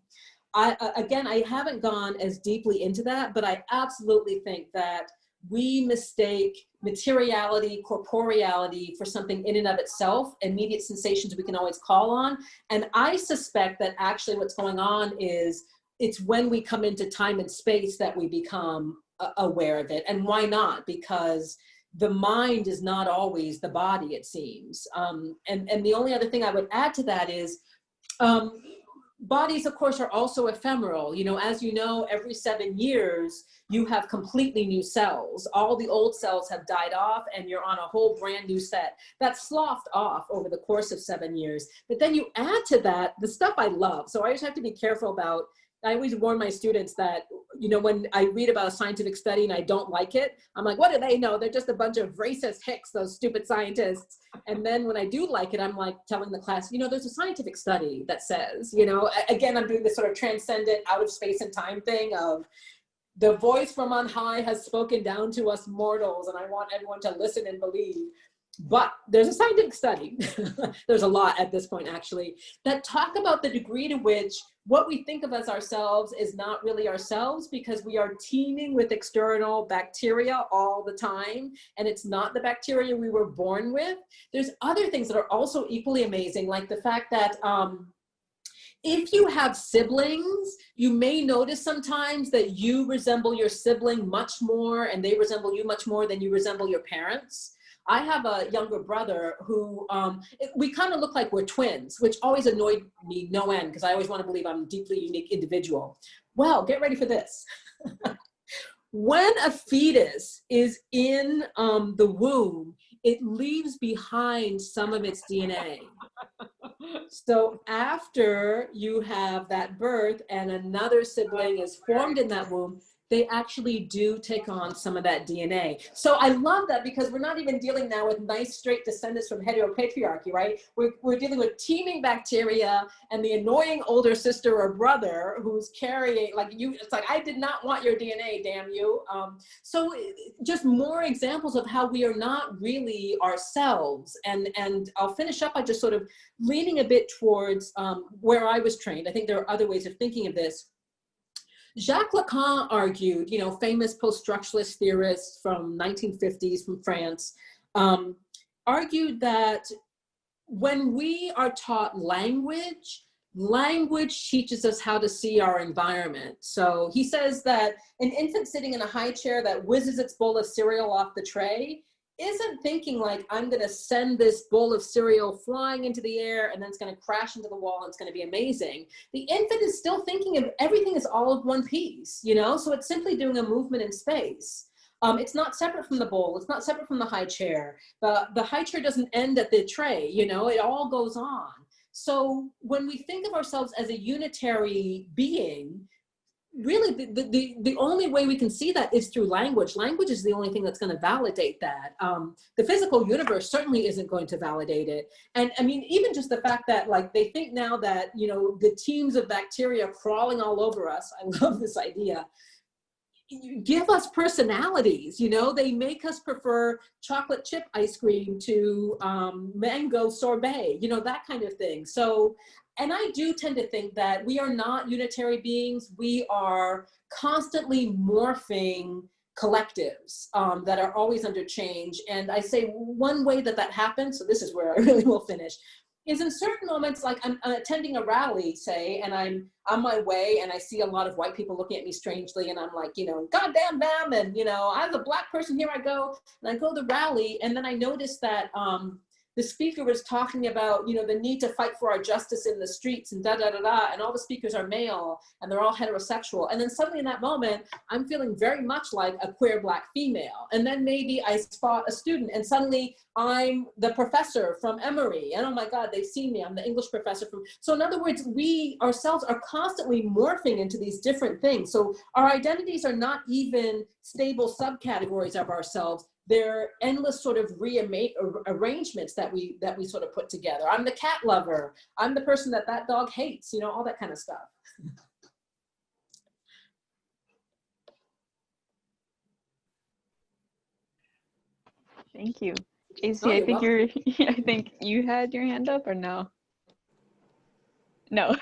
Again, I haven't gone as deeply into that, but I absolutely think that we mistake materiality, corporeality for something in and of itself, immediate sensations we can always call on. And I suspect that actually what's going on is it's when we come into time and space that we become aware of it. And why not? Because the mind is not always the body, it seems. And the only other thing I would add to that is, bodies, of course, are also ephemeral. You know, as you know, every 7 years, you have completely new cells. All the old cells have died off and you're on a whole brand new set. That's sloughed off over the course of 7 years. But then you add to that the stuff I love. So I just have to be careful about I always warn my students that, you know, when I read about a scientific study and I don't like it, I'm like, what do they know? They're just a bunch of racist hicks, those stupid scientists. And then when I do like it, I'm like telling the class, you know, there's a scientific study that says, you know, again, I'm doing this sort of transcendent out of space and time thing of the voice from on high has spoken down to us mortals, and I want everyone to listen and believe. But there's a scientific study, there's a lot at this point actually, that talk about the degree to which what we think of as ourselves is not really ourselves, because we are teeming with external bacteria all the time, and it's not the bacteria we were born with. There's other things that are also equally amazing, like the fact that if you have siblings, you may notice sometimes that you resemble your sibling much more and they resemble you much more than you resemble your parents. I have a younger brother who, we kind of look like we're twins, which always annoyed me no end, because I always want to believe I'm a deeply unique individual. Well, get ready for this. When a fetus is in the womb, it leaves behind some of its DNA. So after you have that birth and another sibling is formed in that womb, they actually do take on some of that DNA. So I love that, because we're not even dealing now with nice straight descendants from heteropatriarchy, right? We're dealing with teeming bacteria and the annoying older sister or brother who's carrying, like you, it's like, I did not want your DNA, damn you. So just more examples of how we are not really ourselves. And I'll finish up by just sort of leaning a bit towards where I was trained. I think there are other ways of thinking of this. Jacques Lacan argued, you know, famous post-structuralist theorist from 1950s from France, argued that when we are taught language, language teaches us how to see our environment. So he says that an infant sitting in a high chair that whizzes its bowl of cereal off the tray isn't thinking like, I'm going to send this bowl of cereal flying into the air and then it's going to crash into the wall and it's going to be amazing. The infant is still thinking of everything is all of one piece, you know? So it's simply doing a movement in space. It's not separate from the bowl. It's not separate from the high chair. The high chair doesn't end at the tray, you know? It all goes on. So when we think of ourselves as a unitary being, really, the only way we can see that is through language. Language is the only thing that's going to validate that. The physical universe certainly isn't going to validate it. And I mean, even just the fact that, like, they think now that, you know, the teams of bacteria crawling all over us, I love this idea, give us personalities, you know, they make us prefer chocolate chip ice cream to mango sorbet, you know, that kind of thing. So, and I do tend to think that we are not unitary beings. We are constantly morphing collectives that are always under change. And I say one way that that happens, so this is where I really will finish, is in certain moments, like I'm attending a rally, say, and I'm on my way and I see a lot of white people looking at me strangely, and I'm like, you know, goddamn them, and, you know, I'm a black person, here I go. And I go to the rally, and then I notice that the speaker was talking about, you know, the need to fight for our justice in the streets and and all the speakers are male and they're all heterosexual. And then suddenly in that moment, I'm feeling very much like a queer black female. And then maybe I spot a student and suddenly I'm the professor from Emory. And oh my God, they've seen me, I'm the English professor from, so in other words, we ourselves are constantly morphing into these different things. So our identities are not even stable subcategories of ourselves. They're endless sort of arrangements that we sort of put together. I'm the cat lover. I'm the person that that dog hates, you know, all that kind of stuff. Thank you. AC, Oh, I think welcome. I think you had your hand up, or no? No.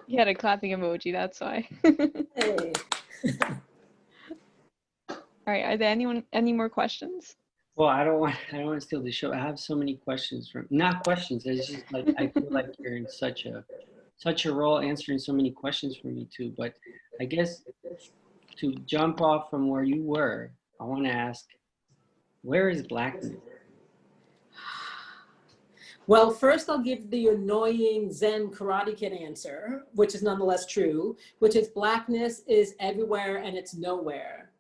You had a clapping emoji, that's why. Hey. All right, are there any more questions? Well, I don't want to steal the show. I have so many questions not questions. It's just like, I feel like you're in such a role answering so many questions for me too. But I guess to jump off from where you were, I want to ask, where is blackness? Well, first I'll give the annoying Zen Karate Kid answer, which is nonetheless true, which is blackness is everywhere and it's nowhere.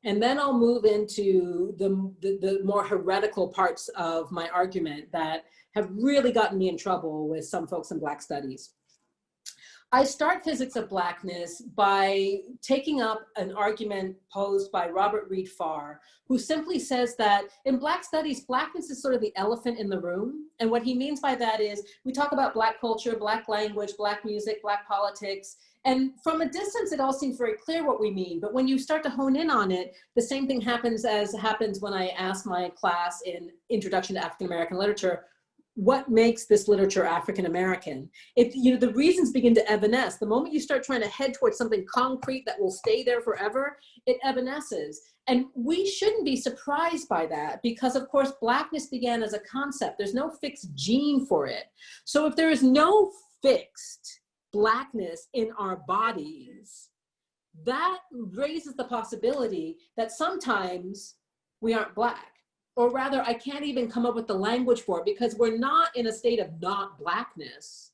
And then I'll move into the more heretical parts of my argument that have really gotten me in trouble with some folks in Black studies. I start Physics of Blackness by taking up an argument posed by Robert Reed Farr, who simply says that in Black studies, Blackness is sort of the elephant in the room. And what he means by that is we talk about Black culture, Black language, Black music, Black politics, and from a distance, it all seems very clear what we mean. But when you start to hone in on it, the same thing happens as happens when I ask my class in Introduction to African American Literature, what makes this literature African American? If the reasons begin to evanesce, the moment you start trying to head towards something concrete that will stay there forever, it evanesces. And we shouldn't be surprised by that because, of course, Blackness began as a concept. There's no fixed gene for it. So if there is no fixed Blackness in our bodies, that raises the possibility that sometimes we aren't Black. Or rather, I can't even come up with the language for it because we're not in a state of not Blackness.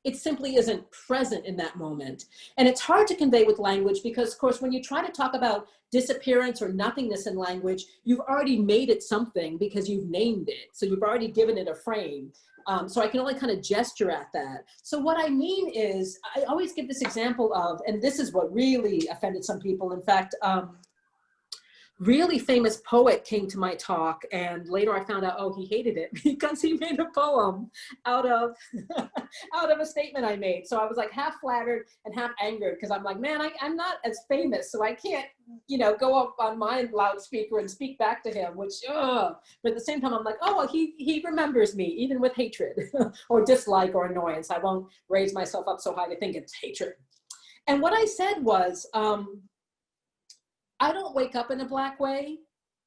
It simply isn't present in that moment. And it's hard to convey with language because, of course, when you try to talk about disappearance or nothingness in language, you've already made it something because you've named it. So you've already given it a frame. So I can only kind of gesture at that. So what I mean is, I always give this example of, and this is what really offended some people. In fact, really famous poet came to my talk, and later I found out, oh, he hated it because he made a poem out of out of a statement I made. So I was like half flattered and half angered because I'm like, man, I'm not as famous, so I can't, go up on my loudspeaker and speak back to him, which, but at the same time, I'm like, oh, well, he remembers me, even with hatred or dislike or annoyance. I won't raise myself up so high to think it's hatred. And what I said was, I don't wake up in a Black way.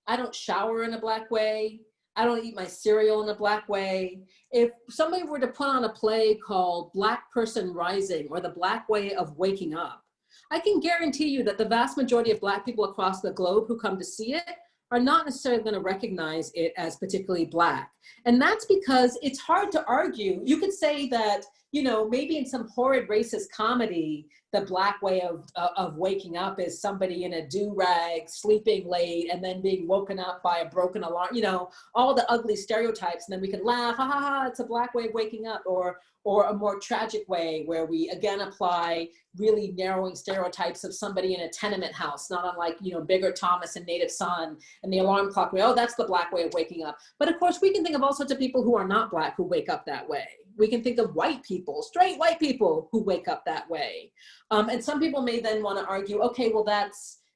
I don't shower in a Black way. I don't eat my cereal in a Black way. If somebody were to put on a play called Black Person Rising or The Black Way of Waking Up, I can guarantee you that the vast majority of Black people across the globe who come to see it are not necessarily going to recognize it as particularly Black. And that's because it's hard to argue. You could say that, maybe in some horrid racist comedy, the Black way of waking up is somebody in a do-rag, sleeping late, and then being woken up by a broken alarm, all the ugly stereotypes, and then we can laugh, ha ha ha, it's a Black way of waking up, or a more tragic way where we again apply really narrowing stereotypes of somebody in a tenement house, not unlike, Bigger Thomas and Native Son and the alarm clock way, oh, that's the Black way of waking up. But of course, we can think of all sorts of people who are not Black who wake up that way. We can think of white people, straight white people who wake up that way. And some people may then want to argue, okay, well,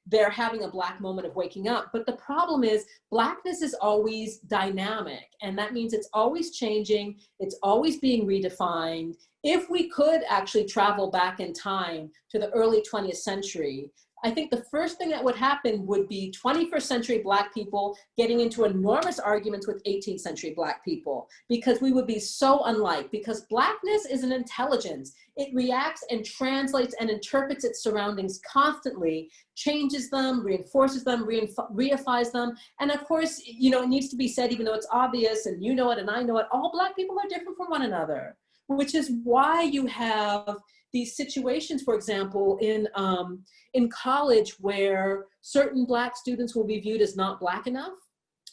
they're having a Black moment of waking up. But the problem is Blackness is always dynamic. And that means it's always changing. It's always being redefined. If we could actually travel back in time to the early 20th century, I think the first thing that would happen would be 21st century Black people getting into enormous arguments with 18th century Black people, because we would be so unlike, because Blackness is an intelligence. It reacts and translates and interprets its surroundings constantly, changes them, reinforces them, reifies them. And of course, it needs to be said, even though it's obvious and you know it and I know it, all Black people are different from one another, which is why you have these situations, for example, in college where certain Black students will be viewed as not Black enough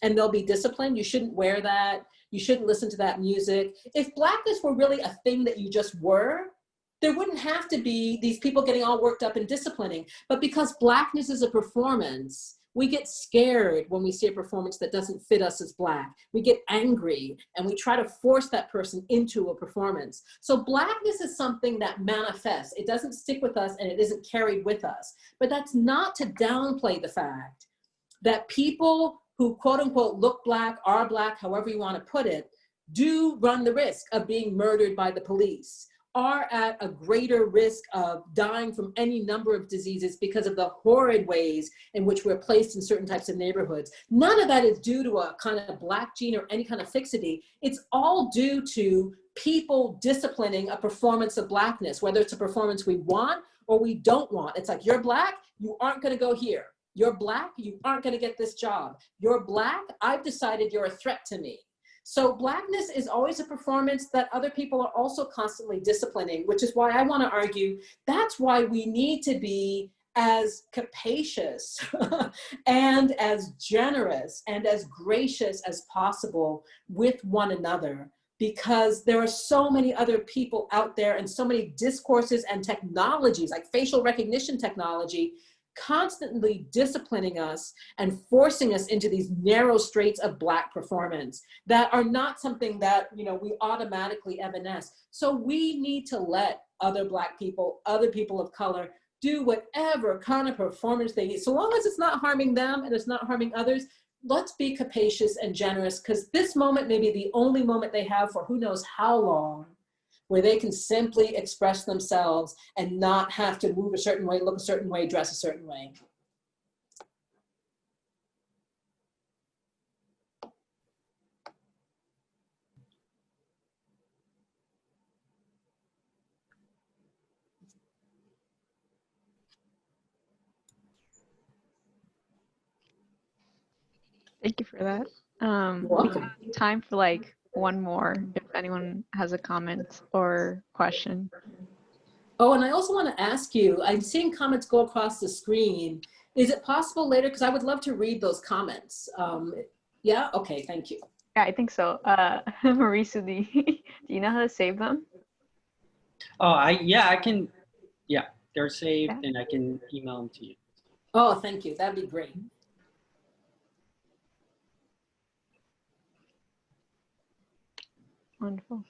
and they'll be disciplined. You shouldn't wear that. You shouldn't listen to that music. If Blackness were really a thing that you just were, there wouldn't have to be these people getting all worked up and disciplining. But because Blackness is a performance, we get scared when we see a performance that doesn't fit us as Black. We get angry and we try to force that person into a performance. So Blackness is something that manifests. It doesn't stick with us and it isn't carried with us. But that's not to downplay the fact that people who quote unquote look Black, are Black, however you want to put it, do run the risk of being murdered by the police, are at a greater risk of dying from any number of diseases because of the horrid ways in which we're placed in certain types of neighborhoods. None of that is due to a kind of Black gene or any kind of fixity. It's all due to people disciplining a performance of Blackness, whether it's a performance we want or we don't want. It's like, you're Black, you aren't going to go here. You're Black, you aren't going to get this job. You're Black, I've decided you're a threat to me. So Blackness is always a performance that other people are also constantly disciplining, which is why I want to argue that's why we need to be as capacious and as generous and as gracious as possible with one another. because there are so many other people out there and so many discourses and technologies like facial recognition technology constantly disciplining us and forcing us into these narrow straits of Black performance that are not something that, you know, we automatically evanesce. So we need to let other Black people, other people of color, do whatever kind of performance they need. So long as it's not harming them and it's not harming others, let's be capacious and generous, because this moment may be the only moment they have for who knows how long, where they can simply express themselves and not have to move a certain way, look a certain way, dress a certain way. Thank you for that. You're We welcome. have time for like one more if anyone has a comment or question. Oh, and I also want to ask you, I'm seeing comments go across the screen. Is it possible later, because I would love to read those comments. Yeah, okay, thank you. Yeah, I think so. Marisa, do you know how to save them? Oh, I can, yeah, they're saved Yeah. and I can email them to you. Oh, thank you, that'd be great. Wonderful.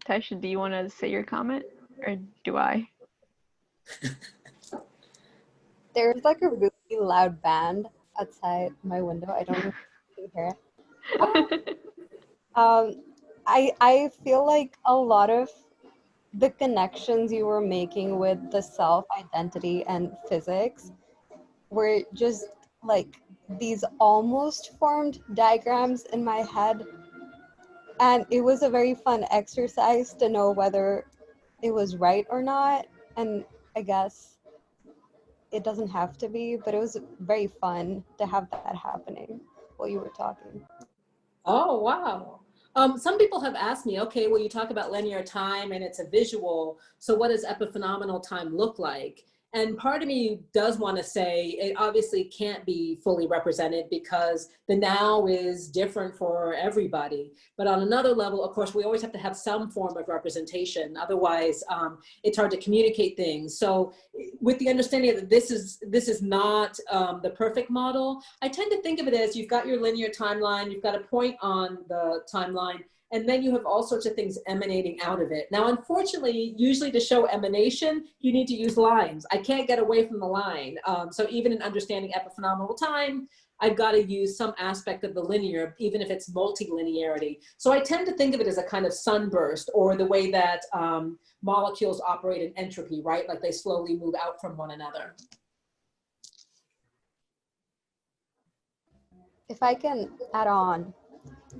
Taisha, do you want to say your comment or do I? There's like a really loud band outside my window. I don't know if you can hear it. I feel like a lot of the connections you were making with the self-identity and physics were just like these almost formed diagrams in my head. And it was a very fun exercise to know whether it was right or not. And I guess it doesn't have to be, but it was very fun to have that happening while you were talking. Oh, wow. Some people have asked me, okay, well, you talk about linear time and it's a visual, so what does epiphenomenal time look like? And part of me does want to say it obviously can't be fully represented because the now is different for everybody. But on another level, of course, we always have to have some form of representation. Otherwise, it's hard to communicate things. So with the understanding that this is not the perfect model, I tend to think of it as you've got your linear timeline, you've got a point on the timeline, and then you have all sorts of things emanating out of it. Now, unfortunately, usually to show emanation, you need to use lines. I can't get away from the line. So even in understanding epiphenomenal time, I've got to use some aspect of the linear, even if it's multilinearity. So I tend to think of it as a kind of sunburst, or the way that molecules operate in entropy, right? Like they slowly move out from one another. If I can add on,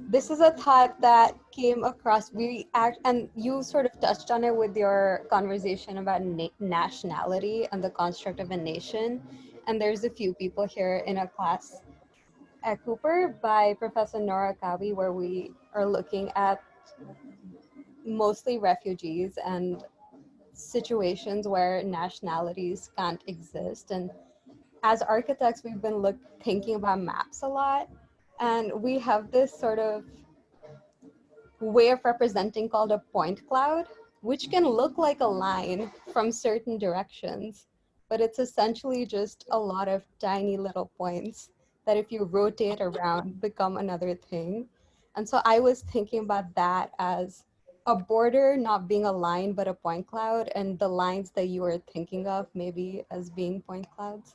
this is a thought that came across, and you sort of touched on it with your conversation about nationality and the construct of a nation. And there's a few people here in a class at Cooper by Professor Nora Kabi, where we are looking at mostly refugees and situations where nationalities can't exist. And as architects, we've been thinking about maps a lot. And we have this sort of way of representing called a point cloud, which can look like a line from certain directions, but it's essentially just a lot of tiny little points that if you rotate around become another thing. And so I was thinking about that as a border not being a line, but a point cloud, and the lines that you were thinking of maybe as being point clouds.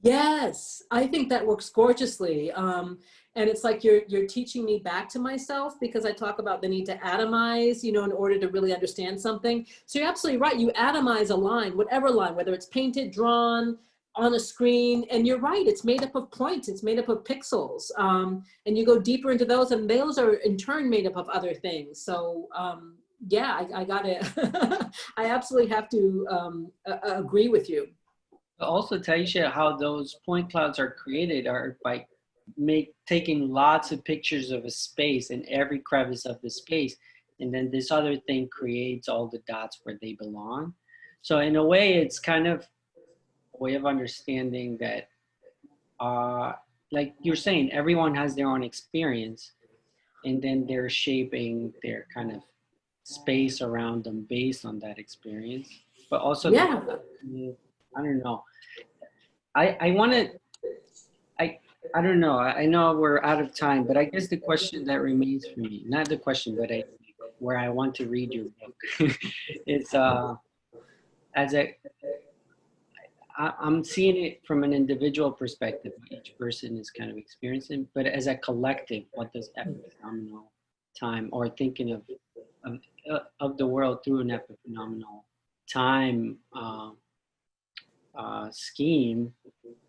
Yes, I think that works gorgeously. And it's like you're teaching me back to myself, because I talk about the need to atomize, you know, in order to really understand something. So you're absolutely right. You atomize a line, whatever line, whether it's painted, drawn, on a screen, and you're right, it's made up of points, it's made up of pixels. And you go deeper into those, and those are in turn made up of other things. So yeah, I got it. I absolutely have to agree with you. Also, Taisha, how those point clouds are created are by taking lots of pictures of a space in every crevice of the space. And then this other thing creates all the dots where they belong. So in a way, it's kind of a way of understanding that like you're saying, everyone has their own experience, and then they're shaping their kind of space around them based on that experience. But also, Yeah. I don't know. I want to, I don't know. I know we're out of time, but I guess the question that remains for me, not the question, but where I want to read your book is I'm seeing it from an individual perspective. Each person is kind of experiencing, but as a collective, what does epiphenomenal time, or thinking of the world through an epiphenomenal time scheme,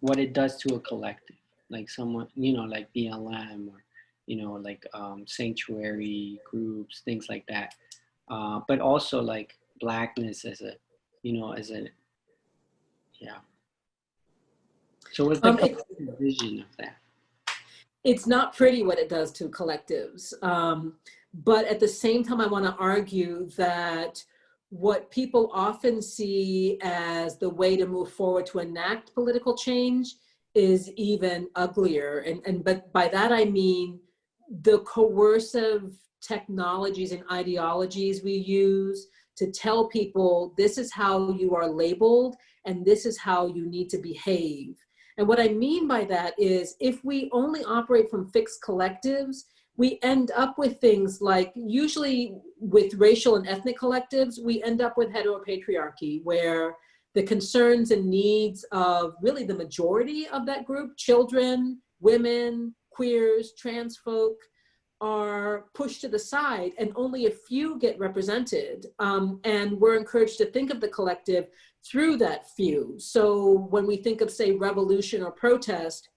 what it does to a collective, like someone, like BLM, or, like sanctuary groups, things like that. But also like Blackness as a, yeah. So what's the collective vision of that? It's not pretty what it does to collectives. But at the same time, I want to argue that what people often see as the way to move forward to enact political change is even uglier. But by that, I mean the coercive technologies and ideologies we use to tell people this is how you are labeled and this is how you need to behave. And what I mean by that is if we only operate from fixed collectives, we end up with things like, usually with racial and ethnic collectives, we end up with heteropatriarchy, where the concerns and needs of really the majority of that group, children, women, queers, trans folk, are pushed to the side and only a few get represented. And we're encouraged to think of the collective through that few. So when we think of, say, revolution or protest,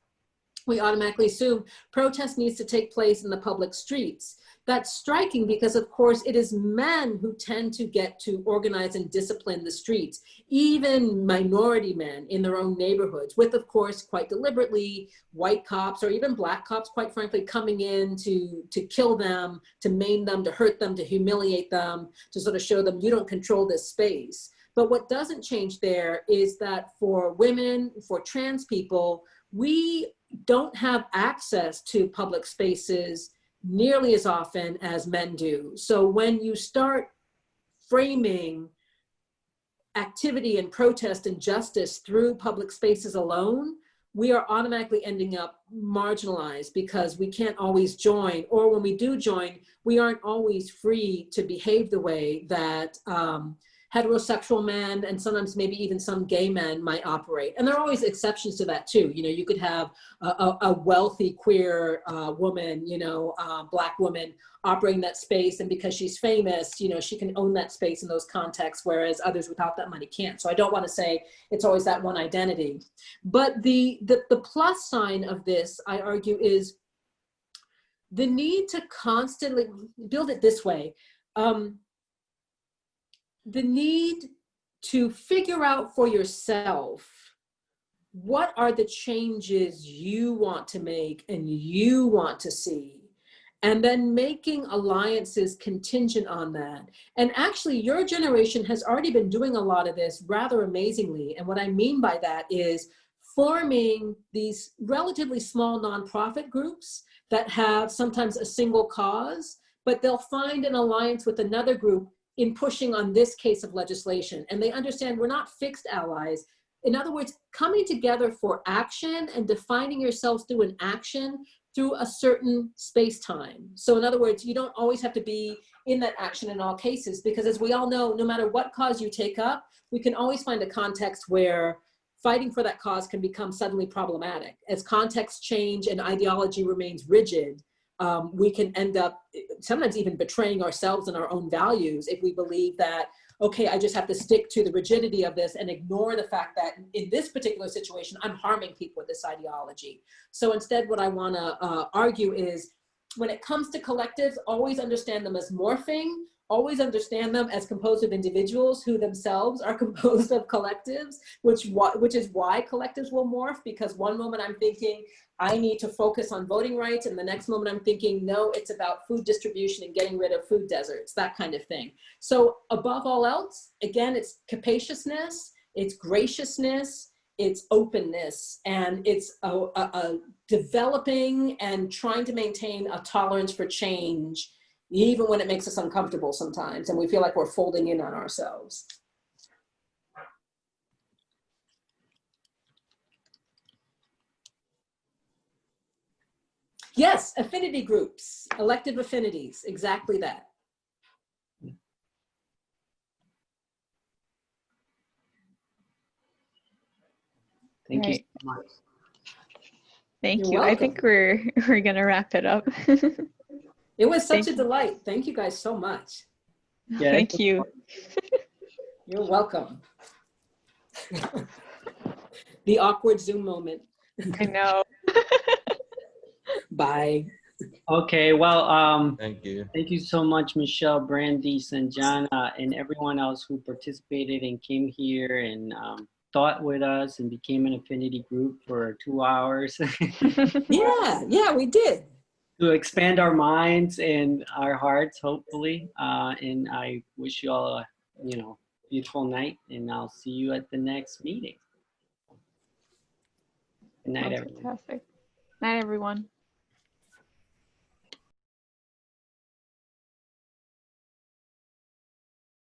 we automatically assume protest needs to take place in the public streets. That's striking because, of course, it is men who tend to get to organize and discipline the streets, even minority men in their own neighborhoods, with, of course, quite deliberately, white cops or even black cops, quite frankly, coming in to kill them, to maim them, to hurt them, to humiliate them, to sort of show them you don't control this space. But what doesn't change there is that for women, for trans people, we don't have access to public spaces nearly as often as men do. So when you start framing activity and protest and justice through public spaces alone, we are automatically ending up marginalized because we can't always join, or when we do join, we aren't always free to behave the way that heterosexual men and sometimes maybe even some gay men might operate. And there are always exceptions to that too. You could have a wealthy queer woman, black woman operating that space, and because she's famous, she can own that space in those contexts, whereas others without that money can't. So I don't want to say it's always that one identity. But the plus sign of this, I argue, is the need to constantly build it this way. The need to figure out for yourself what are the changes you want to make and you want to see, and then making alliances contingent on that. And actually, your generation has already been doing a lot of this rather amazingly. And what I mean by that is forming these relatively small nonprofit groups that have sometimes a single cause, but they'll find an alliance with another group in pushing on this case of legislation. And they understand we're not fixed allies. In other words, coming together for action and defining yourselves through an action through a certain space-time. So in other words, you don't always have to be in that action in all cases, because as we all know, no matter what cause you take up, we can always find a context where fighting for that cause can become suddenly problematic. As contexts change and ideology remains rigid, we can end up sometimes even betraying ourselves and our own values if we believe that, okay, I just have to stick to the rigidity of this and ignore the fact that in this particular situation, I'm harming people with this ideology. So instead, what I want to argue is, when it comes to collectives, always understand them as morphing, always understand them as composed of individuals who themselves are composed of collectives, which is why collectives will morph, because one moment I'm thinking, I need to focus on voting rights, and the next moment I'm thinking, no, it's about food distribution and getting rid of food deserts, that kind of thing. So above all else, again, it's capaciousness, it's graciousness, its openness, and it's a developing and trying to maintain a tolerance for change, even when it makes us uncomfortable sometimes, and we feel like we're folding in on ourselves. Yes, affinity groups, elective affinities, exactly that. Thank you Right. so much. Thank You're you. I welcome. think we're gonna wrap it up. It was such Thank a you. delight. Thank you guys so much. Yeah, Thank you. You're welcome. The awkward Zoom moment. I know. Bye. Okay, well, Thank you. thank you so much, Michelle, Brandy, Sanjana, and everyone else who participated and came here and thought with us and became an affinity group for 2 hours Yeah, we did. to expand our minds and our hearts, hopefully. And I wish you all a beautiful night, and I'll see you at the next meeting. Good night, Sounds everyone. fantastic. Night, everyone.